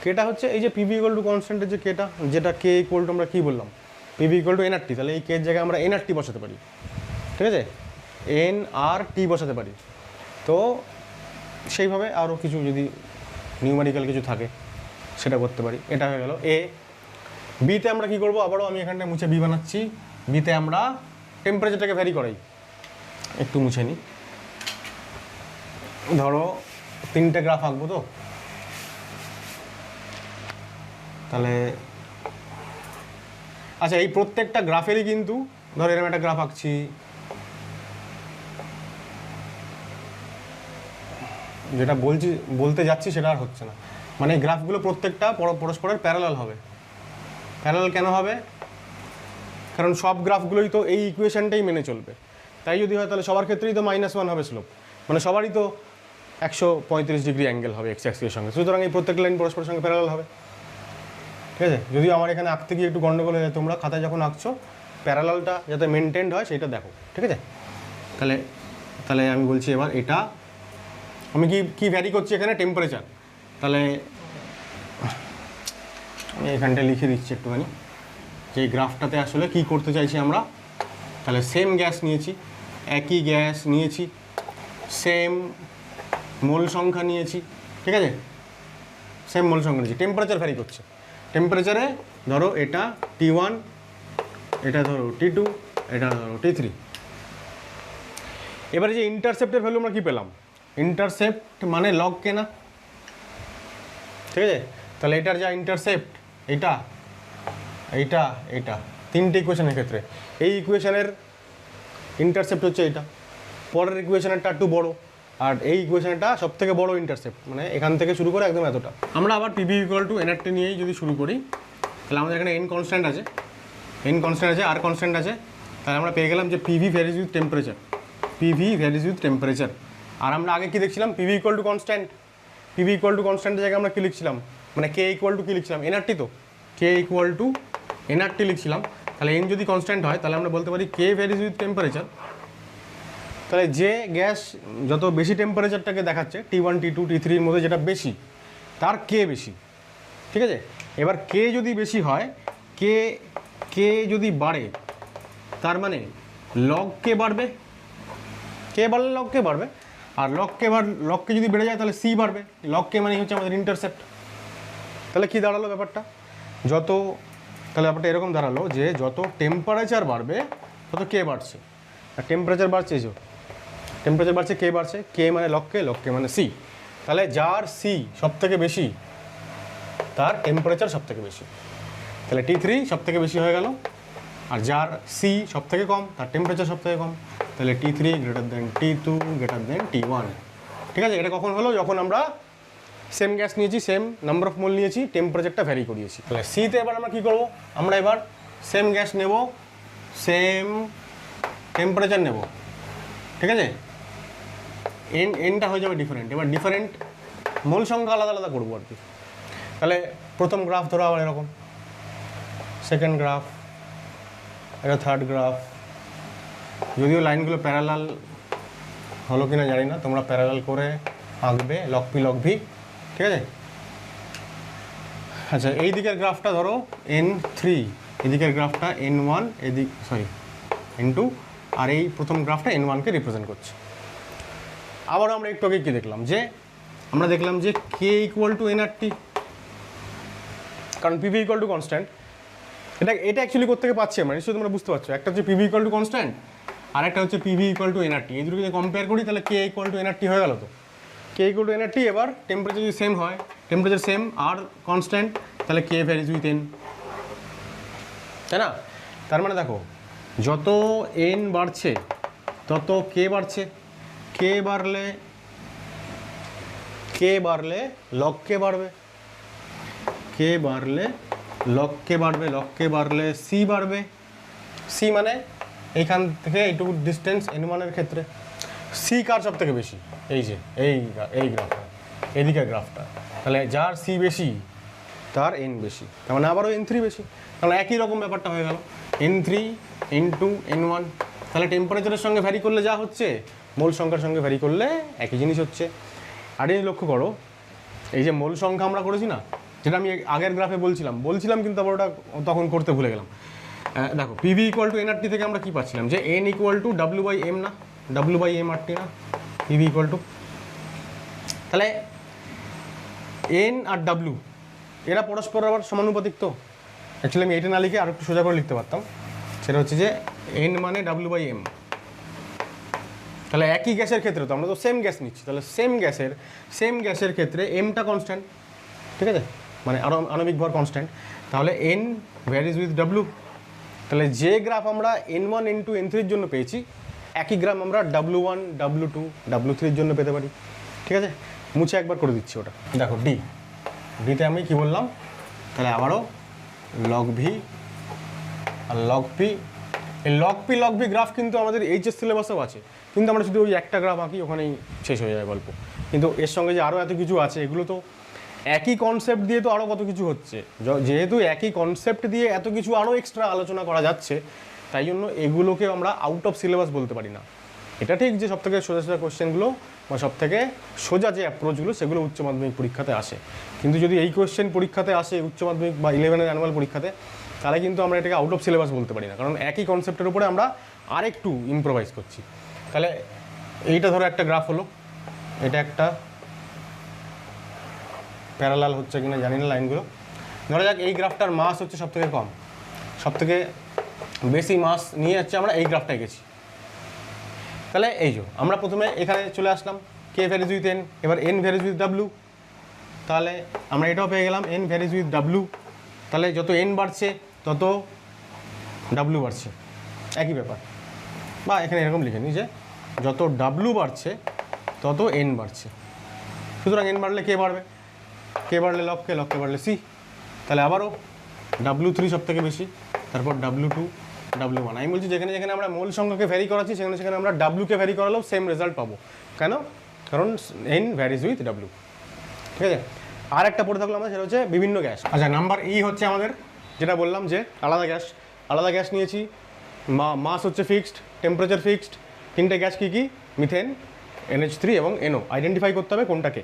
কেটা হচ্ছে এই যে পিভি ইকুয়াল টু কনস্ট্যান্টের যে কেটা, যেটা কে ইকুয়াল টু আমরা কী বললাম, পিভি ইকুয়াল টু এনআরটি। তাহলে এই কের জায়গায় আমরা এনআরটি বসাতে পারি, ঠিক আছে, এনআরটি বসাতে পারি। তো সেইভাবে আরও কিছু যদি নিউমেরিক্যাল কিছু থাকে সেটা করতে পারি। এটা হয়ে গেল এ। বিতে আমরা কী করবো, আবারও আমি এখানটায় মুছে বি বানাচ্ছি। বিতে আমরা টেম্পারেচারটাকে ভ্যারি করাই, একটু মুছে নিই। ধরো 3টে গ্রাফ আঁকবো, তো তাহলে আচ্ছা, এই প্রত্যেকটা গ্রাফেরই কিন্তু ধরো এরকম একটা গ্রাফ আঁকছি, যেটা বলতে যাচ্ছি সেটা আর হচ্ছে না। মানে গ্রাফগুলো প্রত্যেকটা পরস্পরের প্যারালাল হবে। প্যারালাল কেন হবে? কারণ সব গ্রাফগুলোই তো এই ইকুয়েশনটাই মেনে চলবে। তাই যদি হয় তাহলে সবার ক্ষেত্রেই তো -1 হবে স্লোপ, মানে সবারই তো 135 ডিগ্রি অ্যাঙ্গেল হবে এক্স অ্যাক্সিসের সঙ্গে। সুতরাং এই প্রত্যেক লাইন পরস্পরের সঙ্গে প্যারালাল হবে, ঠিক আছে। যদিও আমার এখানে আঁকতে গিয়ে একটু গন্ডগোল হয়ে যায়, তোমরা খাতায় যখন আঁকছো প্যারালালটা যাতে মেনটেন্ড হয় সেটা দেখো, ঠিক আছে। তাহলে আমি বলছি এবার এটা আমি কি ভ্যারি করছি এখানে, টেম্পারেচার। তাহলে আমি এখানটা লিখে দিচ্ছি একটুখানি যে গ্রাফটাতে আসলে কি করতে চাইছি আমরা। তাহলে সেম গ্যাস নিয়েছি, একই গ্যাস নিয়েছি, সেম মোল সংখ্যা নিয়েছি, ঠিক আছে, সেম মোল সংখ্যা নিয়েছি, টেম্পারেচার ভ্যারি করছে। টেম্পারেচারে ধরো এটা T1, এটা ধরো T2, এটা ধরো T3। এবারে যে ইন্টারসেপ্টের ভ্যালু আমরা কী পেলাম, ইন্টারসেপ্ট মানে লগ কে না, ঠিক আছে। তাহলে এটার যা ইন্টারসেপ্ট, এইটা 3টে ইকুয়েশনের ক্ষেত্রে এই ইকুয়েশনের ইন্টারসেপ্ট হচ্ছে এইটা, পরের ইকুয়েশনেরটা একটু বড়, আর এই ইকুয়েশনটা সব থেকে বড় ইন্টারসেপ্ট, মানে এখান থেকে শুরু করে একদম এতটা। আমরা আবার পিভি ইকুয়াল টু এনআরটি নিয়েই যদি শুরু করি, তাহলে আমাদের এখানে এন কনস্ট্যান্ট আছে, আর কনস্ট্যান্ট আছে। তাহলে আমরা পেয়ে গেলাম যে পিভি ভ্যারিজ উইথ টেম্পারেচার। আর আমরা আগে কি দেখছিলাম, পিভি ইকুয়াল টু কনস্ট্যান্টের জায়গায় আমরা কী লিখছিলাম, মানে কে ইকুয়াল টু কী লিখছিলাম, এনআরটি। তো কে ইকুয়াল টু এনআরটি লিখছিলাম। তাহলে এন যদি কনস্ট্যান্ট হয় তাহলে আমরা বলতে পারি কে ভ্যারিজ উইথ টেম্পারেচার। তাহলে যে গ্যাস যত বেশি টেম্পারেচারটাকে দেখাচ্ছে, T1, T2, T3-র মধ্যে যেটা বেশি, তার কে বেশি, ঠিক আছে। এবার কে যদি বেশি হয়, কে যদি বাড়ে, তার মানে লগ কে বাড়বে, কে বাড়লে লগ কে বাড়বে, আর লগ কে যদি বেড়ে যায় তাহলে সি বাড়বে। লগ কে মানে হচ্ছে আমাদের ইন্টারসেপ্ট। তাহলে কি দাঁড়ালো ব্যাপারটা, তাহলে ব্যাপারটা এরকম দাঁড়ালো যে যত টেম্পারেচার বাড়বে তত কে বাড়ছে, আর টেম্পারেচার বাড়ছে, কে বাড়ছে, কে মানে লগ কে মানে সি। তাহলে যার সি সব থেকে বেশি তার টেম্পারেচার সব থেকে বেশি, তাহলে T3 সব থেকে বেশি হয়ে গেল। আর যার সি সব থেকে কম তার টেম্পারেচার সব থেকে কম, তাহলে T3 greater than T2 greater than T1, ঠিক আছে। এটা কখন হলো, যখন আমরা সেম গ্যাস নিয়েছি, সেম নাম্বার অফ মোল নিয়েছি, টেম্পারেচারটা ভ্যারি করিয়েছি। তাহলে সিতে এবার আমরা কী করবো, আমরা এবার সেম গ্যাস নেব, সেম টেম্পারেচার নেব, ঠিক আছে। এনটা হয়ে যাবে ডিফারেন্ট। এবার ডিফারেন্ট মোল সংখ্যা আলাদা আলাদা করবো আর কি। তাহলে প্রথম গ্রাফ ধরো আবার এরকম, সেকেন্ড গ্রাফ, এটা থার্ড গ্রাফ। যদিও লাইনগুলো প্যারালাল হলো কিনা জানি না, তোমরা প্যারালাল করে আঁকবে, লগ ভি, ঠিক আছে। আচ্ছা, এই দিকের গ্রাফটা ধরো N3, এদিকের গ্রাফটা N1, N2, আর এই প্রথম গ্রাফটা N1-কে রিপ্রেজেন্ট করছে। আবার আমরা একটু আগে কী দেখলাম, যে কে ইকুয়াল টু এনআরটি, কারণ পিভি ইকুয়াল টু কনস্ট্যান্ট, এটা এটা অ্যাকচুয়ালি কোত্থেকে পাচ্ছি আমরা নিশ্চয়ই তোমরা বুঝতে পারছো। একটা হচ্ছে পিভি ইকুয়াল টু কনস্ট্যান্ট, আর একটা হচ্ছে পিভি ইকুয়াল টু এনআরটি। এই দুটোকে কম্পেয়ার করি তাহলে কে ইকুয়াল টু এনআরটি হয়ে গেল। তো কে ইকুয়াল টু এনআরটি, এবার টেম্পারেচার যদি সেম হয়, টেম্পারেচার সেম আর কনস্ট্যান্ট, তাহলে কে ভ্যারিজ উইথ এন, তাই না? তার মানে দেখো যত এন বাড়ছে তত কে বাড়ছে, কে বাড়লে লগ কে বাড়বে, কে বাড়লে লগ কে বাড়বে, লগ কে বাড়লে সি বাড়বে। সি মানে এইখান থেকে এইটুকু ডিস্টেন্স N1 এর ক্ষেত্রে সি কার সব থেকে বেশি, এই যে এই গ্রাফটা, এদিকের গ্রাফটা, তাহলে যার সি বেশি তার এন বেশি, তার মানে আবারও N3 বেশি, তাহলে একই রকম ব্যাপারটা হয়ে গেল N3 ইন্টু N1। তাহলে টেম্পারেচারের সঙ্গে ভ্যারি করলে যা হচ্ছে মোল সংখ্যার সঙ্গে ভ্যারি করলে একই জিনিস হচ্ছে। আর এই লক্ষ্য করো এই যে মোল সংখ্যা আমরা করেছি না, যেটা আমি আগের গ্রাফে বলছিলাম কিন্তু আবার ওটা তখন করতে ভুলে গেলাম। দেখো পিভি ইকুয়াল টু এনআরটি থেকে আমরা কি পাচ্ছিলাম, যে N equal to W by M না, ডাব্লিউ বাই এম আরটি না, পিভি ইকুয়াল টু, তাহলে এন আর ডাব্লিউ এরা পরস্পর আবার সমানুপাতিক। তো অ্যাকচুয়ালি আমি এটা না লিখে আর একটু সোজা করে লিখতে পারতাম, সেটা হচ্ছে যে এন মানে ডাব্লিউ বাই এম। তাহলে একই গ্যাসের ক্ষেত্রে তো আমরা তো সেম গ্যাস নিচ্ছি, তাহলে সেম গ্যাসের ক্ষেত্রে এমটা কনস্ট্যান্ট, ঠিক আছে, মানে আণবিক ভর কনস্ট্যান্ট, তাহলে এন ভ্যারিজ উইথ ডাব্লিউ। তাহলে যে গ্রাফ আমরা N1 N2 N3 এর জন্য পেয়েছি একই গ্রাফ আমরা W1 W2 W3 এর জন্য পেতে পারি, ঠিক আছে। মুছে একবার করে দিচ্ছি ওটা। দেখো ডিতে আমি কি বললাম, তাহলে আবারও লগ ভি আর লগ পি। এই লগ ভি গ্রাফ কিন্তু আমাদের এইচএস সিলেবাসেও আছে, কিন্তু আমরা শুধু ওই একটা গ্রাফ আঁকি ওখানেই শেষ হয়ে যায় গল্প। কিন্তু এর সঙ্গে যে আরও এত কিছু আছে, এগুলো তো একই কনসেপ্ট দিয়ে তো আরও কত কিছু হচ্ছে, যেহেতু একই কনসেপ্ট দিয়ে এত কিছু আরও এক্সট্রা আলোচনা করা যাচ্ছে, তাই জন্য এগুলোকে আমরা আউট অফ সিলেবাস বলতে পারি না। এটা ঠিক যে সবথেকে সোজা কোশ্চেনগুলো বা সবথেকে সোজা যে অ্যাপ্রোচগুলো সেগুলো উচ্চ মাধ্যমিক পরীক্ষাতে আসে, কিন্তু যদি এই কোশ্চেন পরীক্ষাতে আসে উচ্চ মাধ্যমিক বা 11-এর অ্যানুয়াল পরীক্ষাতে, তাহলে কিন্তু আমরা এটাকে আউট অফ সিলেবাস বলতে পারি না, কারণ একই কনসেপ্টের উপরে আমরা আরেকটু ইম্প্রোভাইজ করছি। তাহলে এইটা ধরো একটা গ্রাফ হলো, এটা একটা প্যারালাল হচ্ছে কিনা জানি না লাইনগুলো। ধরা যাক এই গ্রাফটার মাস হচ্ছে সবথেকে কম, সবথেকে বেশি মাস নিয়ে যাচ্ছে আমরা এই গ্রাফটায় গেছি। তাহলে এই যে আমরা প্রথমে এখানে চলে আসলাম কে ভ্যারিজ উইথ এন, এবার এন ভ্যারিজ উইথ ডাব্লিউ, তাহলে আমরা এটাও পেয়ে গেলাম এন ভ্যারিজ উইথ ডাব্লিউ। তাহলে যত এন বাড়ছে তত ডাব্লিউ বাড়ছে, একই ব্যাপার। বা এখানে এরকম লিখে নিই যে যত ডাব্লিউ বাড়ছে তত এন বাড়ছে, সুতরাং এন বাড়লে কে বাড়বে, কে বাড়লে লক্ষ্যে বাড়লে সি। তাহলে আবারও W3 সব থেকে বেশি, তারপর W2 W1। আমি বলছি যেখানে যেখানে আমরা মূল সংখ্যাকে ভ্যারি করাচ্ছি সেখানে সেখানে আমরা ডাব্লিউকে ভ্যারি করালেও সেম রেজাল্ট পাবো। কেন? কারণ এন ভ্যারিজ উইথ ডাব্লিউ, ঠিক আছে। আর একটা পড়ে থাকলো আমরা, সেটা হচ্ছে বিভিন্ন গ্যাস। আচ্ছা, নাম্বার ই হচ্ছে আমাদের যেটা বললাম যে আলাদা গ্যাস নিয়েছি, মাস হচ্ছে ফিক্সড, টেম্পারেচার ফিক্সড। তিনটে গ্যাস কী কী, মিথেন, NH3 এবং NO। আইডেন্টিফাই করতে হবে কোনটাকে।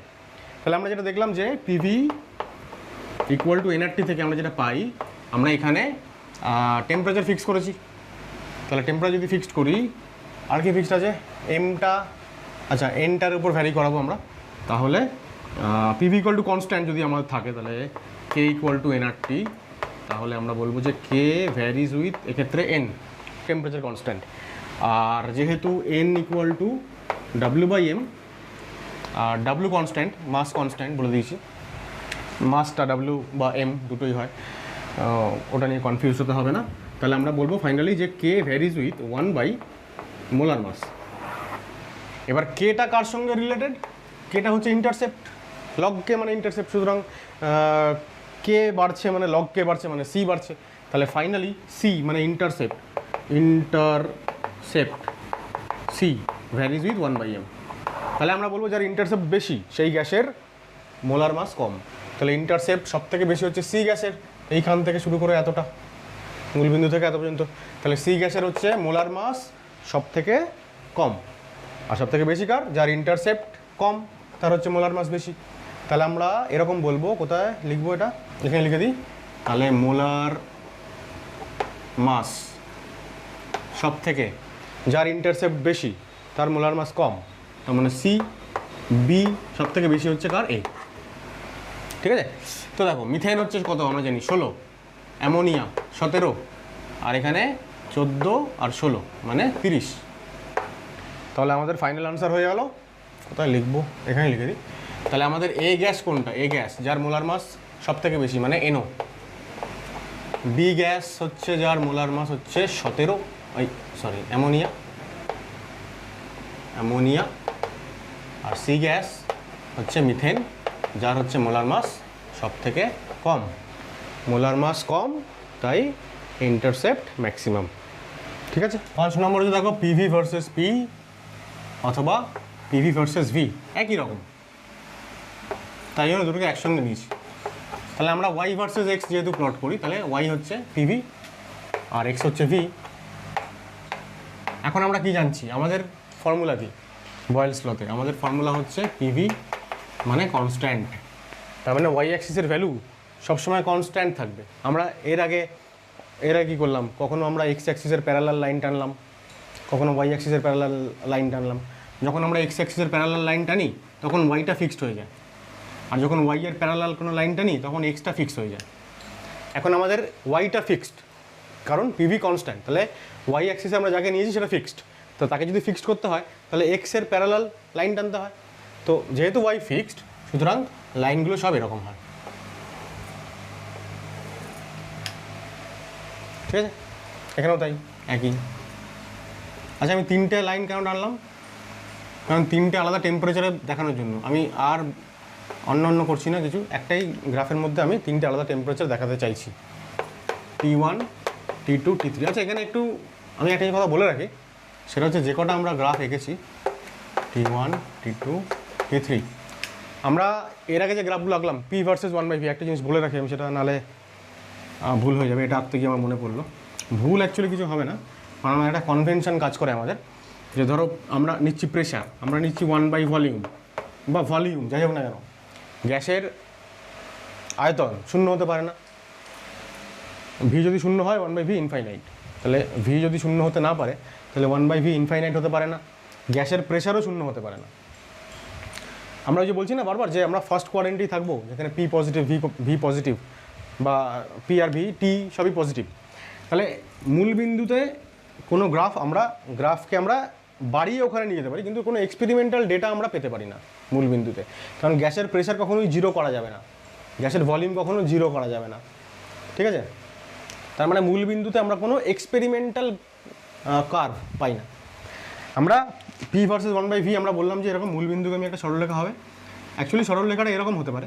তাহলে আমরা যেটা দেখলাম যে পিভি ইকুয়াল টু এনআরটি থেকে আমরা যেটা পাই, আমরা এখানে টেম্পারেচার ফিক্স করেছি। তাহলে টেম্পারেচার যদি ফিক্সড করি, আর কি ফিক্সড আছে, এমটা, আচ্ছা এনটার উপর ভ্যারি করাবো আমরা। তাহলে পিভি ইকুয়াল টু কনস্ট্যান্ট যদি আমাদের থাকে, তাহলে কে ইকুয়াল টু এনআরটি, তাহলে আমরা বলবো যে কে ভ্যারিজ উইথ এক্ষেত্রে এন, টেম্পারেচার কনস্ট্যান্ট। আর যেহেতু N equal to W by M, আর ডাব্লিউ কনস্ট্যান্ট, মাস কনস্ট্যান্ট বলে দিয়েছি, মাসটা ডাব্লিউ বা এম দুটোই হয়, ওটা নিয়ে কনফিউজ হতে হবে না। তাহলে আমরা বলবো ফাইনালি যে K varies with 1 by molar mass. এবার কেটা কার সঙ্গে রিলেটেড, কেটা হচ্ছে ইন্টারসেপ্ট, লগ কে মানে ইন্টারসেপ্ট, সুতরাং কে বাড়ছে মানে লগ কে বাড়ছে মানে সি বাড়ছে। তাহলে ফাইনালি সি মানে intercept C varies with 1 by M. তাহলে আমরা বলবো যার ইন্টারসেপ্ট বেশি সেই গ্যাসের মোলার মাস কম। তাহলে ইন্টারসেপ্ট সব থেকে বেশি হচ্ছে সি গ্যাসের, এইখান থেকে শুরু করে এতটা, মূলবিন্দু থেকে এত পর্যন্ত। তাহলে সি গ্যাসের হচ্ছে মোলার মাস সব থেকে কম, আর সব থেকে বেশি কার, যার ইন্টারসেপ্ট কম তার হচ্ছে মোলার মাস বেশি। তাহলে আমরা এরকম বলবো, কোথায় লিখবো এটা, এখানে লিখে দিই। তাহলে মোলার মাস সব থেকে, যার ইন্টারসেপ্ট বেশি তার মোলার মাস কম, তার মানে সি। বি সব থেকে বেশি হচ্ছে কার, এ, ঠিক আছে। তো দেখো মিথেন হচ্ছে কত আমরা জানি 16, অ্যামোনিয়া 17, আর এখানে 14 আর 16 মানে 30। তাহলে আমাদের ফাইনাল আনসার হয়ে গেল, কোথায় লিখবো, এখানে লিখে দিই। তাহলে আমাদের এ গ্যাস কোনটা, এ গ্যাস যার মোলার মাস সব থেকে বেশি মানে NO। বি গ্যাস হচ্ছে যার মোলার মাস হচ্ছে 17, অ্যামোনিয়া, আর সি গ্যাস হচ্ছে মিথেন যার হচ্ছে মোলার মাস সব থেকে কম। মোলার মাস কম তাই ইন্টারসেপ্ট ম্যাক্সিমাম। ঠিক আছে, 5 নম্বরে যদি দেখো পিভি ভার্সেস পি অথবা পিভি ভার্সেস ভি একই রকম, তাই জন্য দুটোকে একসঙ্গে নিয়েছি। তাহলে আমরা ওয়াই ভার্সেস এক্স যেহেতু প্লট করি, তাহলে ওয়াই হচ্ছে পিভি আর এক্স হচ্ছে ভি। এখন আমরা কি জানছি, আমাদের ফর্মুলা কি বয়েলস লতে, আমাদের ফর্মুলা হচ্ছে পিভি মানে কনস্ট্যান্ট, তার মানে ওয়াই অ্যাক্সিসের ভ্যালু সবসময় কনস্ট্যান্ট থাকবে। আমরা এর আগে কী করলাম, কখনো আমরা এক্স অ্যাক্সিসের প্যারালাল লাইন টানলাম, কখনো ওয়াই অ্যাক্সিসের প্যারালাল লাইন টানলাম। যখন আমরা এক্স অ্যাক্সিসের প্যারালাল লাইন টানি তখন ওয়াইটা ফিক্সড হয়ে যায়, আর যখন ওয়াইয়ের প্যারালাল কোনো লাইন টানি তখন এক্সটা ফিক্সড হয়ে যায়। এখন আমাদের ওয়াইটা ফিক্সড কারণ পিভি কনস্ট্যান্ট, তাহলে ওয়াই অ্যাক্সিসে আমরা যাকে নিয়েছি সেটা ফিক্সড, তো তাকে যদি ফিক্সড করতে হয় তাহলে এক্সের প্যারালাল লাইন টানতে হয়। তো যেহেতু ওয়াই ফিক্সড সুতরাং লাইনগুলো সব এরকম হয়। ঠিক আছে, এখানেও তাই একই। আচ্ছা, আমি 3টে লাইন কেন টানলাম, কারণ 3টে আলাদা টেম্পারেচারে দেখানোর জন্য। আমি আর অন্য করছি না কিছু, একটাই গ্রাফের মধ্যে আমি 3টে আলাদা টেম্পারেচার দেখাতে চাইছি, T1, T2, T3। আচ্ছা, এখানে একটু আমি একটা কথা বলে রাখি, সেটা হচ্ছে যে কটা আমরা গ্রাফ এঁকেছি T1, T2, T3, আমরা এর আগে যে গ্রাফগুলো আঁকলাম P ভার্সেস 1/V, একটা জিনিস বলে রাখি আমি, সেটা নাহলে ভুল হয়ে যাবে। এটা আঁকতে গিয়ে আমার মনে পড়লো, ভুল অ্যাকচুয়ালি কিছু হবে না, কারণ একটা কনভেনশন কাজ করে আমাদের, যে ধরো আমরা নিচ্ছি প্রেশার, আমরা নিচ্ছি 1/ভলিউম বা ভলিউম যাই হোক না কেন, গ্যাসের আয়তন 0 হতে পারে না। ভি যদি 0 হয় 1/V ইনফাইনাইট, তাহলে ভি যদি 0 হতে না পারে তাহলে 1/V ইনফাইনাইট হতে পারে না। গ্যাসের প্রেশারও 0 হতে পারে না। আমরা যে বলছি না বারবার যে আমরা ফার্স্ট কোয়াড্রেন্টেই থাকবো, যেখানে পি পজিটিভ, ভি পজিটিভ বা পি আর ভি টি সবই পজিটিভ। তাহলে মূল বিন্দুতে কোনো গ্রাফকে আমরা বাড়িয়ে ওখানে নিয়ে যেতে পারি, কিন্তু কোনো এক্সপেরিমেন্টাল ডেটা আমরা পেতে পারি না মূল বিন্দুতে, কারণ গ্যাসের প্রেশার কখনোই 0 করা যাবে না, গ্যাসের ভলিউম কখনো 0 করা যাবে না। ঠিক আছে, তার মানে মূল বিন্দুতে আমরা কোনো এক্সপেরিমেন্টাল কার্ভ পাই না। আমরা পি ভার্সেস 1/V আমরা বললাম যে এরকম মূল বিন্দুগামী একটা সরলরেখা হবে। অ্যাকচুয়ালি সরলরেখাটা এরকম হতে পারে,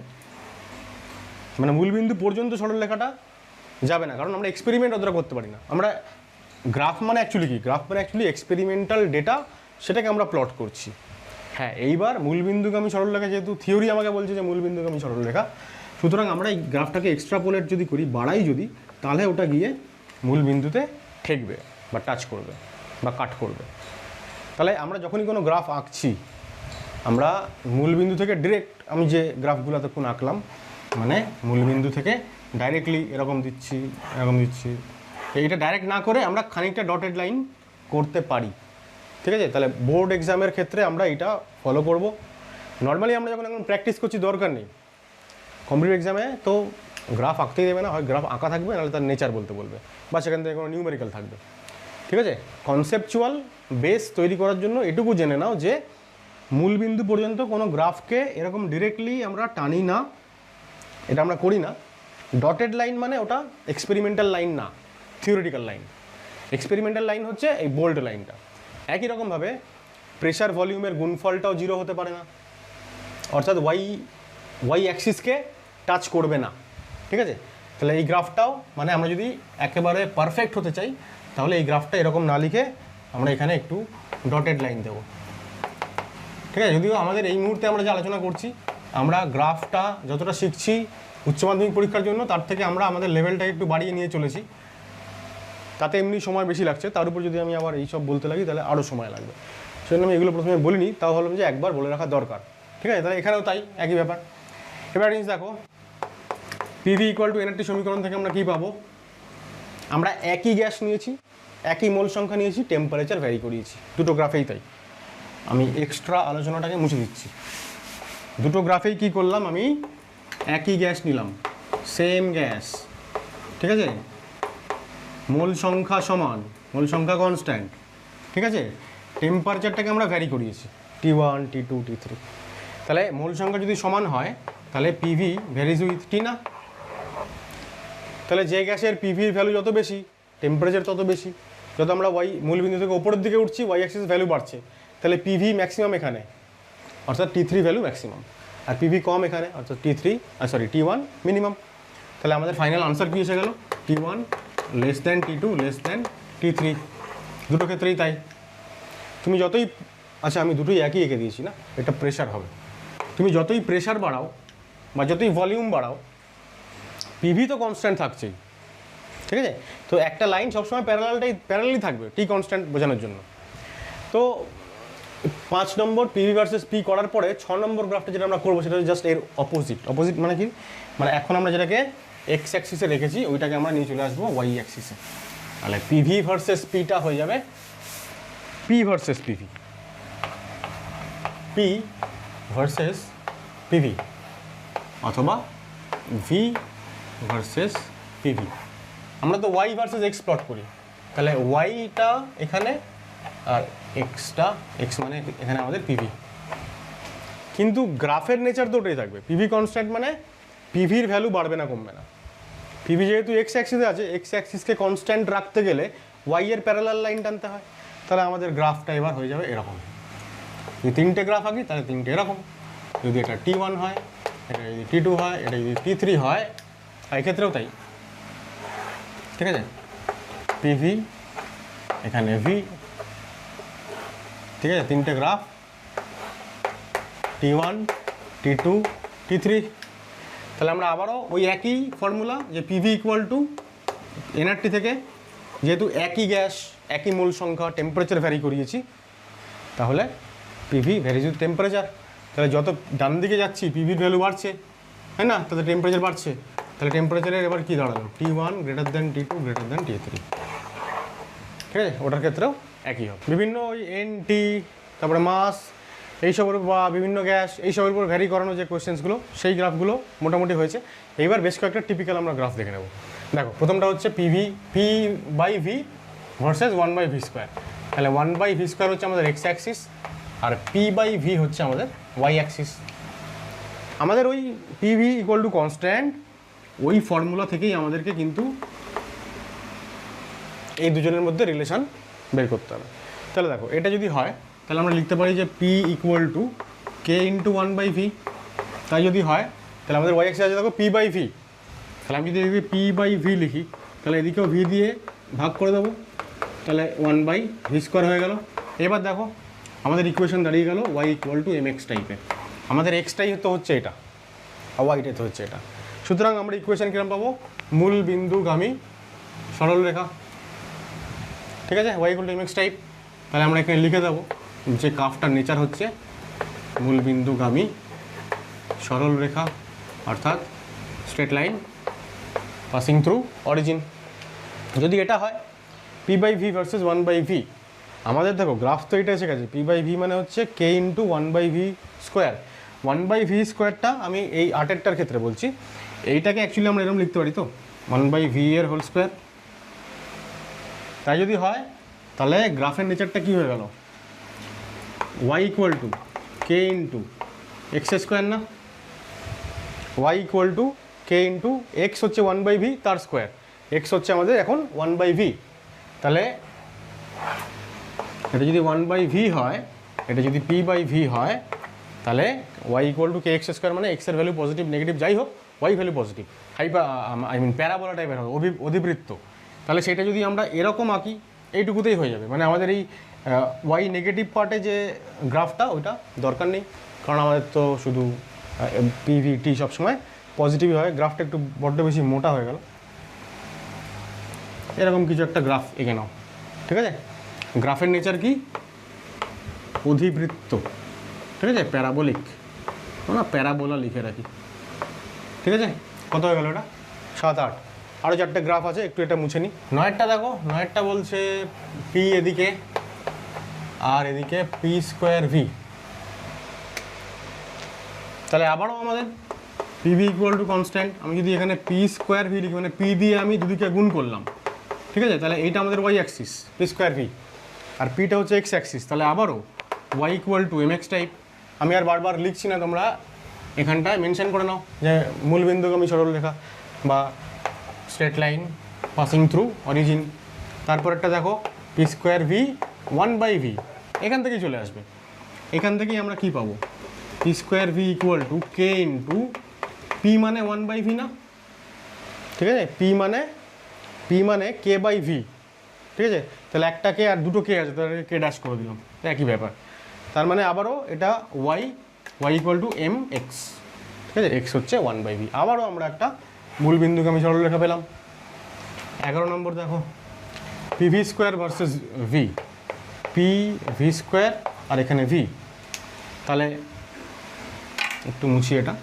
মানে মূল বিন্দু পর্যন্ত সরলরেখাটা যাবে না, কারণ আমরা এক্সপেরিমেন্ট অতটা করতে পারি না। আমরা গ্রাফ মানে অ্যাকচুয়ালি কি, গ্রাফ মানে অ্যাকচুয়ালি এক্সপেরিমেন্টাল ডেটা, সেটাকে আমরা প্লট করছি। হ্যাঁ, এইবার মূল বিন্দুগামী সরলরেখা, যেহেতু থিওরি আমাকে বলছে যে মূল বিন্দুগামী সরলরেখা, সুতরাং আমরা এই গ্রাফটাকে এক্সট্রাপোলেট যদি করি, বাড়াই যদি, তাহলে ওটা গিয়ে মূল বিন্দুতে ঠেকবে বা টাচ করবে বা কাট করবে। তাহলে আমরা যখনই কোনো গ্রাফ আঁকছি, আমরা মূলবিন্দু থেকে ডিরেক্ট, আমি যে গ্রাফগুলো এতক্ষণ আঁকলাম, মানে মূলবিন্দু থেকে ডাইরেক্টলি এরকম দিচ্ছি, এইটা ডাইরেক্ট না করে আমরা খানিকটা ডটেড লাইন করতে পারি। ঠিক আছে, তাহলে বোর্ড এক্সামের ক্ষেত্রে আমরা এটা ফলো করব। নর্মালি আমরা যখন এখন প্র্যাকটিস করছি দরকার নেই, কম্পিটিটিভ এক্সামে তো গ্রাফ আঁকতেই দেবে না, হয় গ্রাফ আঁকা থাকবে নাহলে তার নেচার বলতে বলবে, বা সেখান থেকে কোনো নিউমেরিক্যাল থাকবে। ঠিক আছে, কনসেপচুয়াল বেস তৈরি করার জন্য এটুকু জেনে নাও যে মূলবিন্দু পর্যন্ত কোনো গ্রাফকে এরকম ডিরেক্টলি আমরা টানি না, এটা আমরা করি না। ডটেড লাইন মানে ওটা এক্সপেরিমেন্টাল লাইন না, থিওরিটিক্যাল লাইন। এক্সপেরিমেন্টাল লাইন হচ্ছে এই বোল্ড লাইনটা। একই রকমভাবে প্রেশার ভলিউমের গুণফলটাও 0 হতে পারে না, অর্থাৎ ওয়াই অ্যাক্সিসকে টাচ করবে না। ঠিক আছে, তাহলে এই গ্রাফটাও, মানে আমরা যদি একেবারে পারফেক্ট হতে চাই তাহলে এই গ্রাফটা এরকম না লিখে আমরা এখানে একটু ডটেড লাইন দেবো। ঠিক আছে, যদিও আমাদের এই মুহূর্তে আমরা যে আলোচনা করছি, আমরা গ্রাফটা যতটা শিখছি উচ্চ মাধ্যমিক পরীক্ষার জন্য, তার থেকে আমরা আমাদের লেভেলটাকে একটু বাড়িয়ে নিয়ে চলেছি, তাতে এমনি সময় বেশি লাগছে। তার উপর যদি আমি আবার এইসব বলতে লাগি তাহলে আরও সময় লাগবে, সেজন্য আমি এগুলো প্রথমে বলিনি, তাও হলাম যে একবার বলে রাখা দরকার। ঠিক আছে, তাহলে এখানেও তাই একই ব্যাপার। এবার জিনিস দেখো, পিভি ইকুয়াল টু এনআরটি সমীকরণ থেকে আমরা কী পাবো, আমরা একই গ্যাস নিয়েছি, একই মোল সংখ্যা নিয়েছি, টেম্পারেচার ভ্যারি করিয়েছি, দুটো গ্রাফেই তাই। আমি এক্সট্রা আলোচনাটাকে মুছে দিচ্ছি। দুটো গ্রাফেই কী করলাম, আমি একই গ্যাস নিলাম, সেম গ্যাস, ঠিক আছে, মোল সংখ্যা সমান, মোল সংখ্যা কনস্ট্যান্ট, ঠিক আছে, টেম্পারেচারটাকে আমরা ভ্যারি করিয়েছি T1 T2 T3, তাহলে মোল সংখ্যা যদি সমান হয় তাহলে পিভি ভ্যারিজ উইথ টি না? তাহলে যে গ্যাসের পিভির ভ্যালু যত বেশি টেম্পারেচার তত বেশি, যত আমরা ওয়াই মূলবিন্দু থেকে ওপরের দিকে উঠছি ওয়াই অ্যাক্সিস ভ্যালু বাড়ছে, তাহলে পিভি ম্যাক্সিমাম এখানে অর্থাৎ T3 ভ্যালু ম্যাক্সিমাম, আর পিভি কম এখানে অর্থাৎ T1 মিনিমাম। তাহলে আমাদের ফাইনাল আনসার কী এসে গেল? T1 less than T2 less than T3, দুটো ক্ষেত্রেই তাই। তুমি যতই, আচ্ছা আমি দুটোই একই এঁকে দিয়েছি না, এটা প্রেশার হবে, তুমি যতই প্রেশার বাড়াও বা যতই ভলিউম বাড়াও পিভি তো কনস্ট্যান্ট থাকছেই, ঠিক আছে। তো একটা লাইন সবসময় প্যারালালি থাকবে টি কনস্ট্যান্ট বোঝানোর জন্য। তো 5 নম্বর পিভি ভার্সেস পি করার পরে 6 নম্বর গ্রাফটা যেটা আমরা করবো সেটা জাস্ট এর অপোজিট মানে কি, মানে এখন আমরা যেটাকে এক্স অ্যাক্সিসে রেখেছি ওইটাকে আমরা নিয়ে চলে আসবো ওয়াই অ্যাক্সিসে, তাহলে পিভি ভার্সেস পিটা হয়ে যাবে P versus PV, P versus PV অথবা ভি ভার্সেস পিভি। আমরা তো ওয়াই ভার্সেস এক্স প্লট করি, তাহলে ওয়াইটা এখানে আর এক্স মানে এখানে আমাদের পিভি, কিন্তু গ্রাফের নেচার তো ওটাই থাকবে, পিভি কনস্ট্যান্ট মানে পিভির ভ্যালু বাড়বে না কমবে না। পিভি যেহেতু এক্স অ্যাক্সিসে আছে, এক্স অ্যাক্সিসকে কনস্ট্যান্ট রাখতে গেলে ওয়াই এর প্যারালাল লাইন টানতে হয়, তাহলে আমাদের গ্রাফটা এবার হয়ে যাবে এরকম। যদি 3টে গ্রাফ আঁকি তাহলে 3টে এরকম, যদি এটা T1 হয়, এটা যদি T2 হয়, এটা যদি T3 হয়, এক্ষেত্রেও তাই, ঠিক আছে, পিভি এখানে ভি, ঠিক আছে, 3টে গ্রাফ T1 T2 T3। তাহলে আমরা আবারও ওই একই ফর্মুলা যে পিভি ইকুয়াল টু এনআরটি থেকে, যেহেতু একই গ্যাস একই মূল সংখ্যা টেম্পারেচার ভ্যারি করিয়েছি, তাহলে পিভি ভ্যারিজ উইথ টেম্পারেচার, তাহলে যত ডান দিকে যাচ্ছি পিভির ভ্যালু বাড়ছে, হ্যাঁ না, তাহলে টেম্পারেচার বাড়ছে, তাহলে টেম্পারেচারের এবার কী দাঁড়ালো? T1 greater than T2 greater than T3, ঠিক আছে, ওটার ক্ষেত্রেও একই হবে। বিভিন্ন ওই এনটি তারপরে মাস এইসবের বা বিভিন্ন গ্যাস এইসবের উপর ভ্যারি করানো যে কোয়েশ্চেন্সগুলো সেই গ্রাফগুলো মোটামুটি হয়েছে। এইবার বেশ কয়েকটা টিপিক্যাল আমরা গ্রাফ দেখে নেব। দেখো প্রথমটা হচ্ছে P by V versus 1/v², তাহলে 1/v² হচ্ছে আমাদের এক্স অ্যাক্সিস আর পি বাই ভি হচ্ছে আমাদের ওয়াই অ্যাক্সিস। আমাদের ওই পিভি ইকুয়াল টু কনস্ট্যান্ট ওই ফর্মুলা থেকেই আমাদেরকে কিন্তু এই দুজনের মধ্যে রিলেশন বের করতে হবে। তাহলে দেখো এটা যদি হয় তাহলে আমরা লিখতে পারি যে P equal to K into 1/v, তাই যদি হয় তাহলে আমাদের ওয়াই অ্যাক্সিস আছে দেখো পি বাই ভি, তাহলে আমি যদি এদিকে পি বাই ভি লিখি তাহলে এদিকেও ভি দিয়ে ভাগ করে দেবো, তাহলে 1/v² হয়ে গেল। এবার দেখো আমাদের ইকুয়েশন দাঁড়িয়ে গেল ওয়াই ইকুয়াল টু mx টাইপের, আমাদের এক্সটাই তো হচ্ছে এটা আর ওয়াইটাই তো হচ্ছে এটা, সুতরাং আমরা ইকুয়েশন কিরকম পাবো? মূল বিন্দুগামী সরল রেখা, ঠিক আছে, Y equal to mx type. তাহলে আমরা এখানে লিখে দেবো যে কার্ভটার নেচার হচ্ছে মূল বিন্দুগামী সরল রেখা, অর্থাৎ straight line passing through origin. যদি এটা হয় P by V versus 1/v, আমাদের দেখো গ্রাফ তো এটা এসে গেছে, পি বাই ভি মানে হচ্ছে কে ইন্টু 1/v²। 1/v² আমি এই আটেরটার ক্ষেত্রে বলছি, এইটাকে অ্যাকচুয়ালি আমরা এরকম লিখতে পারি তো 1/v এর হোল স্কোয়ার। তাই যদি হয় তাহলে গ্রাফের নেচারটা কী হয়ে গেল? Y equal to K into x² না, Y equal to K into X হচ্ছে 1/v তার স্কোয়ার, এক্স হচ্ছে আমাদের এখন 1/v, তাহলে এটা যদি 1/v হয়, এটা যদি পি বাই ভি হয়, তাহলে Y equal to K x² মানে এক্সের ভ্যালু পজিটিভ নেগেটিভ যাই হোক ওয়াই ভ্যালু পজিটিভ, প্যারাবোলা টাইপের হবে অধিবৃত্ত। তাহলে সেটা যদি আমরা এরকম আঁকি এইটুকুতেই হয়ে যাবে, মানে আমাদের এই ওয়াই নেগেটিভ পার্টে যে গ্রাফটা ওইটা দরকার নেই, কারণ আমাদের তো শুধু পিভিটি সবসময় পজিটিভই হয়। গ্রাফটা একটু বড্ড বেশি মোটা হয়ে গেল, এরকম কিছু একটা গ্রাফ এঁকে নাও, ঠিক আছে। গ্রাফের নেচার কি? অধিবৃত্ত, ঠিক আছে, প্যারাবোলিক, না প্যারাবোলা লিখে রাখি, ঠিক আছে। কত হয়ে গেল এটা? 7, 8, আরও 4টে গ্রাফ আছে, একটু এটা মুছে নিই। 9টা দেখো, 9টা বলছে পি এদিকে আর এদিকে p²v, তাহলে আবারও আমাদের P PV equal to constant, আমি যদি এখানে পি স্কোয়ার ভি লিখি মানে পি দিয়ে আমি দুদিকে গুণ করলাম, ঠিক আছে, তাহলে এইটা আমাদের Y axis P square V, আর পিটা হচ্ছে এক্স অ্যাক্সিস, তাহলে আবারও Y equal to M X type. আমি আর বারবার লিখছি না, তোমরা এখানটায় মেনশন করে নাও যে মূলবিন্দুগামী সরলরেখা বা straight line passing through origin. তারপরেরটা দেখো পি স্কোয়ার ভি 1/v, এখান থেকেই চলে আসবে। এখান থেকেই আমরা কি পাবো, P square V equal to K into P মানে 1/v না, ঠিক আছে, পি মানে কে বাই ভি, ঠিক আছে, তাহলে একটা কে আর দুটো কে আছে, তাহলে কে ড্যাশ করে দিলাম, একই ব্যাপার। তার মানে আবারও এটা Y equal to M X, ঠিক আছে, এক্স হচ্ছে 1/v। আবারও আমরা একটা মূলবিন্দুগামী সরলরেখা পেলাম। 11 নম্বর দেখো PV square versus V, P V square আর এখানে ভি, তাহলে একটু মুছি এটা,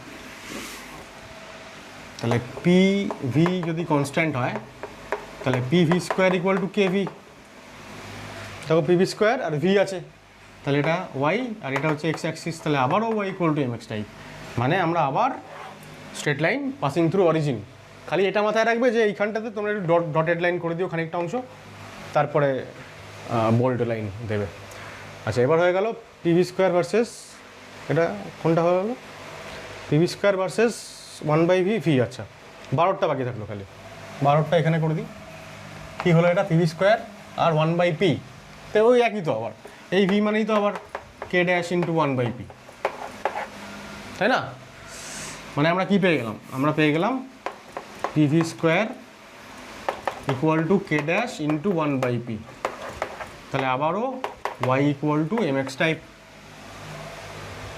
তাহলে পি ভি যদি কনস্ট্যান্ট হয় তাহলে P V square equal to K V, দেখো পি ভি স্কোয়ার আর ভি আছে, তাহলে এটা ওয়াই আর এটা হচ্ছে এক্স অ্যাক্সিস, তাহলে আবারও Y equal to M X type, মানে আমরা আবার straight line passing through origin. খালি এটা মাথায় রাখবে যে এইখানটাতে তোমরা একটু ডটেড লাইন করে দিও খানিকটা অংশ, তারপরে বোল্ড লাইন দেবে। আচ্ছা, এবার হয়ে গেল পিভি স্কোয়ার ভার্সেস, এটা কোনটা হয়ে গেলো, PV square versus 1/v V. আচ্ছা, 12টা বাকি থাকলো, খালি 12টা এখানে করে দিই। কী হলো এটা, পিভি স্কোয়ার আর 1/p, তো ওই একই তো, আবার এই ভি মানেই তো আবার কে ড্যাশ ইন্টু 1/p, তাই না? মানে আমরা কি পেয়ে গেলাম, আমরা পেয়ে গেলাম PV square equal to K dash into 1/p, তাহলে আবারও Y equal to M X type.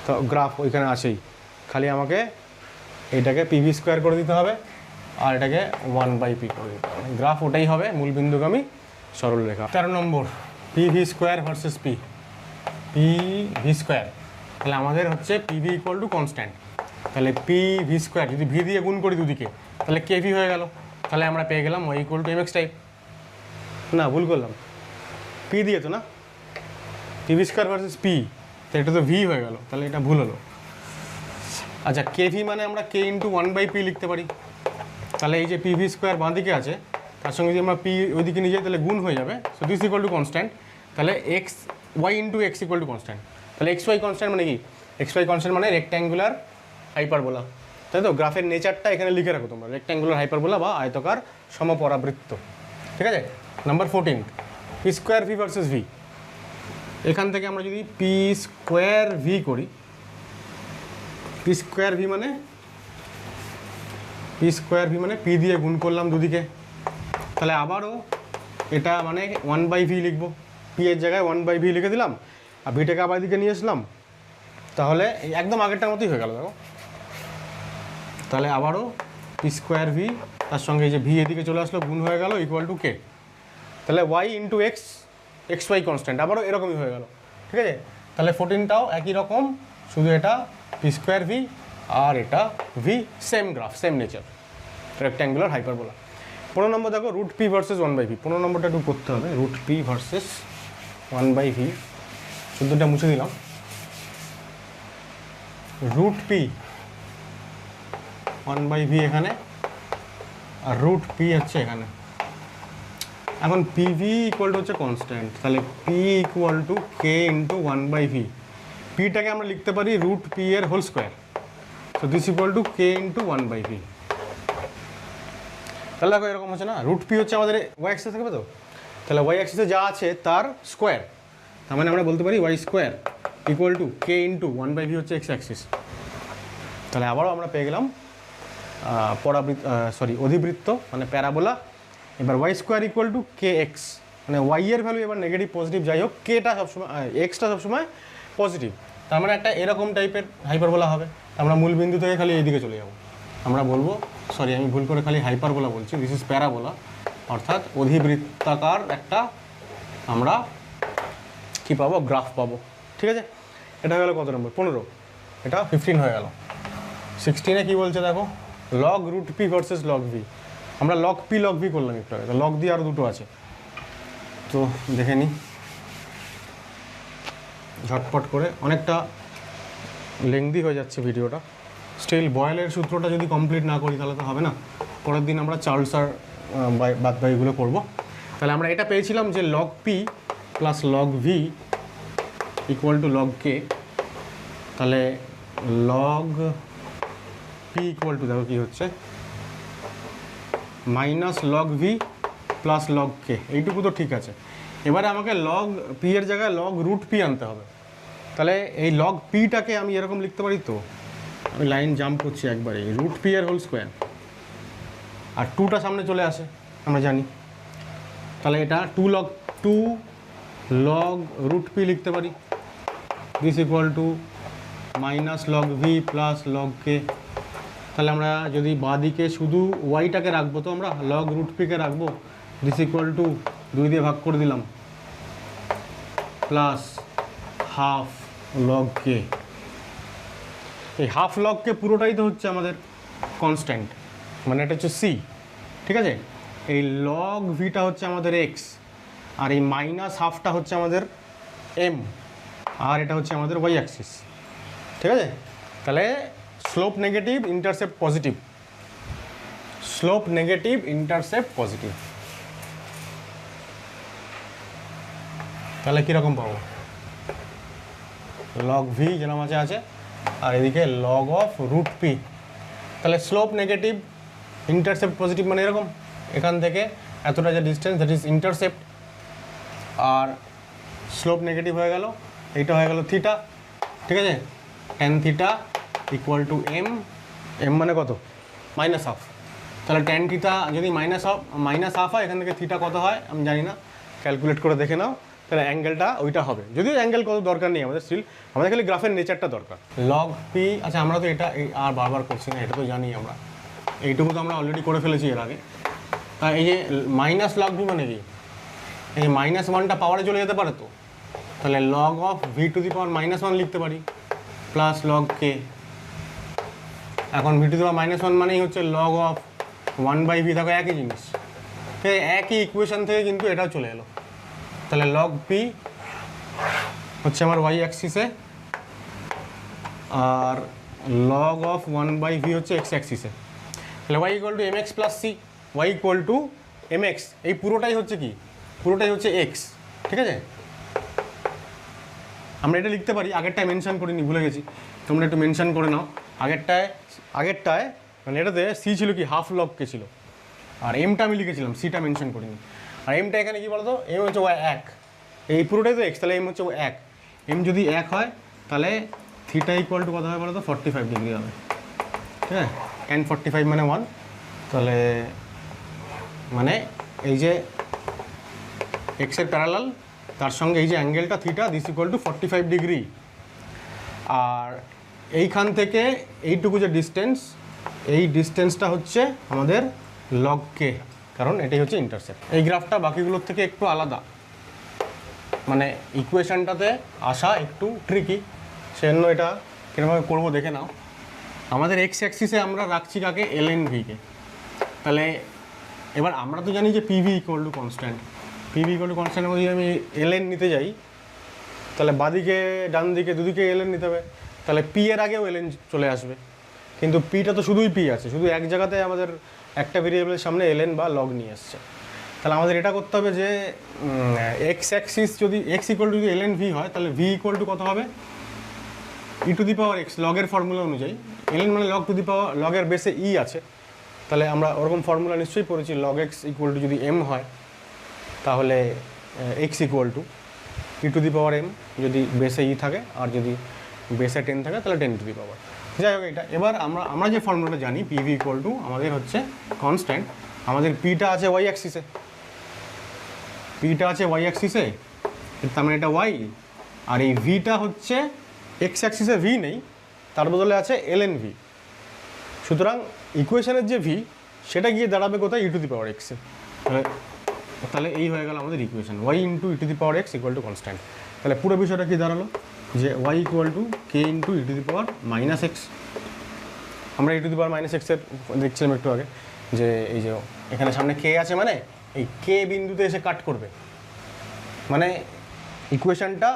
তো গ্রাফ ওইখানে আছেই, খালি আমাকে এইটাকে পিভি স্কোয়ার করে দিতে হবে আর এটাকে 1/p করে দিতে হবে, গ্রাফ ওটাই হবে মূলবিন্দুগামী সরলরেখা। 13 নম্বর PV square versus P square, তাহলে আমাদের হচ্ছে পিভি ইকুয়াল টু কনস্ট্যান্ট, তাহলে পি ভি স্কোয়ার যদি ভি দিয়ে গুণ করি দুদিকে তাহলে কে ভি হয়ে গেল, তাহলে আমরা পেয়ে গেলাম Y equal to M X type. না, ভুল করলাম, পি দিয়ে তো না, পিভি স্কোয়ার ভার্সেস পি, তো এটা তো ভি হয়ে গেল, তাহলে এটা ভুল হলো। আচ্ছা, কে ভি মানে আমরা কে ইন্টু 1/p লিখতে পারি, তাহলে এই যে পিভি স্কোয়ার বাঁ দিকে আছে তার সঙ্গে যদি আমরা পি ওইদিকে নিয়ে যাই তাহলে গুণ হয়ে যাবে, so this equal to constant, তাহলে X Y into X equal to constant, তাহলে এক্স ওয়াই কনস্ট্যান্ট মানে কি, এক্স ওয়াই কনস্ট্যান্ট মানে রেক্ট্যাঙ্গুলার হাইপারবোলা, তাই তো? গ্রাফের নেচারটা এখানে লিখে রাখো তোমরা, রেক্ট্যাঙ্গুলার হাইপারবোলা বা আয়তকার সমপরাবৃত্ত, ঠিক আছে। Number 14 P square V versus V, এখান থেকে আমরা যদি পি স্কোয়ার ভি করি, পি স্কোয়ার ভি মানে পি দিয়ে গুণ করলাম দুদিকে, তাহলে আবারও এটা মানে 1/v লিখবো, পি এর জায়গায় 1/v লিখে দিলাম আর ভিটাকে আবার দিকে নিয়ে আসলাম, তাহলে একদম আগেরটার মতোই হয়ে গেল। দেখো, তাহলে আবারও পি স্কোয়ার ভি তার সঙ্গে এই যে ভি এদিকে চলে আসলো, গুণ হয়ে গেল ইকুয়াল টু কে, তাহলে Y into X, X Y constant, আবারও এরকমই হয়ে গেল, ঠিক আছে। তাহলে 14টাও একই রকম, শুধু এটা পি স্কোয়ার ভি আর এটা V, same graph same nature, rectangular hyperbola. 15 নম্বর দেখো রুট পি ভার্সেস 1/v, 15 নম্বরটা একটু করতে হবে, রুট পি ভার্সেস 1/v, 14টা মুছে দিলাম, রুট পি 1/v এখানে আর রুট পি হচ্ছে এখানে। এখন পিভি ইকুয়াল টু হচ্ছে কনস্ট্যান্ট, তাহলে P equal to K into 1/v, পিটাকে আমরা লিখতে পারি রুট পি এর whole square, so this equal to K into 1/v। তাহলে দেখো এরকম হচ্ছে না, রুট পি হচ্ছে আমাদের ওয়াই অ্যাক্সিসে থাকবে তো, তাহলে ওয়াই অ্যাক্সিসে যা আছে তার স্কোয়ার, তার মানে আমরা বলতে পারি Y square equal to K into 1/v হচ্ছে এক্স অ্যাক্সিস। তাহলে আবারও আমরা পেয়ে গেলাম অধিবৃত্ত মানে প্যারাবোলা। এবার Y square equal to K X, মানে ওয়াই এর ভ্যালু এবার নেগেটিভ পজিটিভ যাই হোক, কেটা সবসময় এক্সটা সবসময় পজিটিভ, তার মানে একটা এরকম টাইপের হাইপারবোলা হবে। আমরা মূল বিন্দু থেকে খালি এইদিকে চলে যাব, আমরা বলবো সরি আমি ভুল করে খালি হাইপারবোলা বলছি, দিস ইজ প্যারাবোলা, অর্থাৎ অধিবৃত্তাকার একটা আমরা কি পাবো, গ্রাফ পাবো, ঠিক আছে। এটা হয়ে গেল কত নম্বর, 15, এটা 15 হয়ে গেল। 16-এ কী বলছে দেখো, log root P versus log V, আমরা লগ পি লগ ভি করলাম একটু আগে, লগ দিয়ে আরও দুটো আছে, তো দেখে নিই ঝটপট করে, অনেকটা লেংদি হয়ে যাচ্ছে ভিডিওটা। স্টিল বয়েলের সূত্রটা যদি কমপ্লিট না করি তাহলে তো হবে না। পরের দিন আমরা চার্লস আর বাদ বাকিগুলো করবো। তাহলে আমরা এটা পেয়েছিলাম যে log P plus log V equal to log K. তাহলে লগ পি ইকুয়াল টু দেখো কী হচ্ছে minus log V plus log K, এইটুকু তো ঠিক আছে। এবারে আমাকে লগ পি এর জায়গায় লগ রুট পি আনতে হবে। তাহলে এই লগ পিটাকে আমি এরকম লিখতে পারি, তো আমি লাইন জাম্প করছি একবারে, রুট পি এর হোল স্কোয়ার, আর টুটা সামনে চলে আসে আমরা জানি। তাহলে এটা টু লগ রুট পি লিখতে পারি, this equal to minus log V plus log K. তাহলে আমরা যদি বাঁদিকে শুধু ওয়াইটাকে রাখবো তো আমরা লগ রুট পিকে রাখবো, দিস ইকুয়াল টু 2 দিয়ে ভাগ করে দিলাম প্লাস হাফ লগ কে। এই হাফ লগ কে পুরোটাই তো হচ্ছে আমাদের কনস্ট্যান্ট, মানে এটা হচ্ছে সি, ঠিক আছে। এই লগ ভিটা হচ্ছে আমাদের এক্স, আর এই মাইনাস হাফটা হচ্ছে আমাদের এম, আর এটা হচ্ছে আমাদের ওয়াই অ্যাক্সিস, ঠিক আছে। তাহলে slope negative, intercept positive, slope negative, intercept positive. তাহলে কীরকম পাবো, লগ ভি যেরকম আছে আর এদিকে লগ অফ রুট পি। তাহলে স্লোপ নেগেটিভ, ইন্টারসেপ্ট পজিটিভ মানে এরকম, এখান থেকে এতটা যে ডিস্টেন্স দ্যাট ইজ ইন্টারসেপ্ট, আর স্লোপ নেগেটিভ হয়ে গেল, এইটা হয়ে গেল থিটা, ঠিক আছে। Tan theta equal to M, M মানে কত মাইনাস হাফ। তাহলে ট্যান থিটা যদি মাইনাস হাফ হয়, এখান থেকে থিটা কত হয় আমি জানি না, ক্যালকুলেট করে দেখে নাও। তাহলে অ্যাঙ্গেলটা ওইটা হবে, যদিও অ্যাঙ্গেল কত দরকার নেই আমাদের, স্টিল আমাদের খালি গ্রাফের নেচারটা দরকার। লগ পি, আচ্ছা আমরা তো এটা আর বারবার করছি না, এটা তো জানি আমরা, এইটুকু তো আমরা অলরেডি করে ফেলেছি এর আগে। তা এই যে মাইনাস লগ ভি মানে কি, এই মাইনাস ওয়ানটা পাওয়ারে চলে যেতে পারে তো, তাহলে log of V to the power -1 লিখতে পারি প্লাস লগ কে। এখন ভি টু দি পাওয়ার -1 মানেই হচ্ছে লগ অফ 1/v, দেখো একই জিনিস, একই ইকুয়েশন থেকে কিন্তু এটাও চলে এলো। তাহলে লগ পি হচ্ছে আমার ওয়াই অ্যাক্সিসে, আর লগ অফ 1/v হচ্ছে এক্স অ্যাক্সিসে। তাহলে Y equal to M X plus C, Y equal to M X, এই পুরোটাই হচ্ছে কি, পুরোটাই হচ্ছে এক্স, ঠিক আছে। আমরা এটা লিখতে পারি, আগেরটায় মেনশন করিনি, ভুলে গেছি, তোমরা একটু মেনশন করে নাও। আগেরটায় মানে এটাতে সি ছিল কি হাফ লগ কে ছিল, আর এমটা আমি লিখেছিলাম, সিটা মেনশন করিনি। আর এমটা এখানে কি বলতো, এম হচ্ছে ওয়াই 1, এই পুরোটাই তো এক্স, তাহলে এম হচ্ছে 1, এম যদি 1 হয় তাহলে থিটা ইকুয়াল টু কত হয় বলো তো, 45 ডিগ্রি হবে, ঠিক আছে। tan 45 মানে 1, তাহলে মানে এই যে এক্সের প্যারালাল তার সঙ্গে এই যে অ্যাঙ্গেলটা theta, this equal to 45 degree. আর এইখান থেকে এইটুকু যে ডিস্টেন্স, এই ডিস্টেন্সটা হচ্ছে আমাদের লগ কে, কারণ এটাই হচ্ছে ইন্টারসেপ্ট। এই গ্রাফটা বাকিগুলোর থেকে একটু আলাদা, মানে ইকুয়েশনটাতে আসা একটু ট্রিকি, সেজন্য এটা কীরকমভাবে করবো দেখে নাও। আমাদের এক্স অ্যাক্সিসে আমরা রাখছি কাকে, এলএন ভিকে। তাহলে এবার আমরা তো জানি যে PV equal to constant, PV equal to কনস্ট্যান্টের মধ্যে আমি এলএন নিতে যাই, তাহলে বাদিকে ডান দিকে দুদিকে এলএন নিতে হবে, তাহলে পি এর আগেও এলএন চলে আসবে। কিন্তু পিটা তো শুধুই পি আছে, শুধু এক জায়গাতে আমাদের একটা ভেরিয়েবলের সামনে এলএন বা লগ নিয়ে আসছে। তাহলে আমাদের এটা করতে হবে যে এক্স অ্যাক্সিস যদি এক্স ইকুয়াল টু যদি এলএন ভি হয়, তাহলে ভি ইকুয়াল টু কত হবে, E to the power X, লগের ফর্মুলা অনুযায়ী। এলএন মানে লগ টু দি পাওয়ার, লগের বেসে ই আছে, তাহলে আমরা ওরকম ফর্মুলা নিশ্চয়ই পড়েছি, লগ এক্স ইকুয়াল টু যদি এম হয় তাহলে X equal to E to the power M, যদি বেসে ই থাকে, আর যদি বেসে 10 থাকে তাহলে 10 টু দি পাওয়ার। যাই হোক এটা, এবার আমরা যে ফর্মুলাটা জানি, পিভি ইকুয়াল টু আমাদের হচ্ছে কনস্ট্যান্ট, আমাদের পিটা আছে ওয়াই অ্যাক্সিসে, পিটা আছে ওয়াই অ্যাক্সিসে, তার মানে এটা ওয়াই, আর এই ভিটা হচ্ছে এক্স অ্যাক্সিসে ভি নেই, তার বদলে আছে এলএন ভি। সুতরাং ইকুয়েশনের যে ভি সেটা গিয়ে দাঁড়াবে কোথায়, ই টু দি পাওয়ার এক্সে। তাহলে এই হয়ে গেল আমাদের equation, Y into E to the power X equal to constant. তাহলে পুরো বিষয়টা কি দাঁড়ালো, যে Y equal to K into E to the power minus X. আমরা E to the power minus এক্সের দেখছিলাম একটু আগে, যে এই যে এখানে সামনে কে আছে, মানে এই কে বিন্দুতে এসে কাট করবে, মানে ইকুয়েশনটা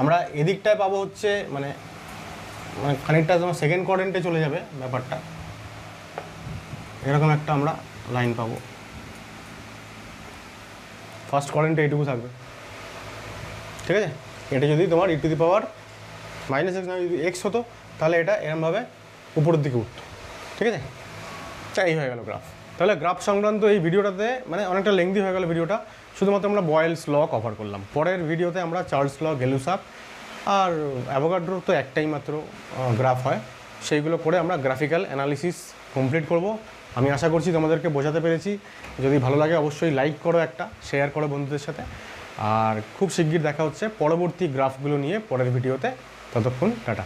আমরা এদিকটায় পাবো হচ্ছে মানে মানে খানিকটা তোমার সেকেন্ড কোয়াড্রেন্টে চলে যাবে ব্যাপারটা, এরকম একটা আমরা লাইন পাবো। ফার্স্ট কোয়াড্রেন্টে এইটুকু থাকবে, ঠিক আছে। এটা যদি তোমার E to the power minus X যদি এক্স হতো তাহলে এটা এরমভাবে উপরের দিকে উঠতো, ঠিক আছে। এই হয়ে গেল গ্রাফ। তাহলে গ্রাফ সংক্রান্ত এই ভিডিওটাতে মানে অনেকটা লেংদি হয়ে গেল ভিডিওটা, শুধুমাত্র আমরা বয়েলস ল কভার করলাম। পরের ভিডিওতে আমরা চার্লস ল, গেলুসাক আর অ্যাভোগাড্রোর তো একটাই মাত্র গ্রাফ হয়, সেইগুলো করে আমরা গ্রাফিক্যাল অ্যানালিসিস কমপ্লিট করব। আমি আশা করছি তোমাদেরকে বোঝাতে পেরেছি। যদি ভালো লাগে অবশ্যই লাইক করো, একটা শেয়ার করো বন্ধুদের সাথে। আর খুব শিগগির দেখা হচ্ছে পরবর্তী গ্রাফগুলো নিয়ে পরের ভিডিওতে। ততক্ষণ টাটা।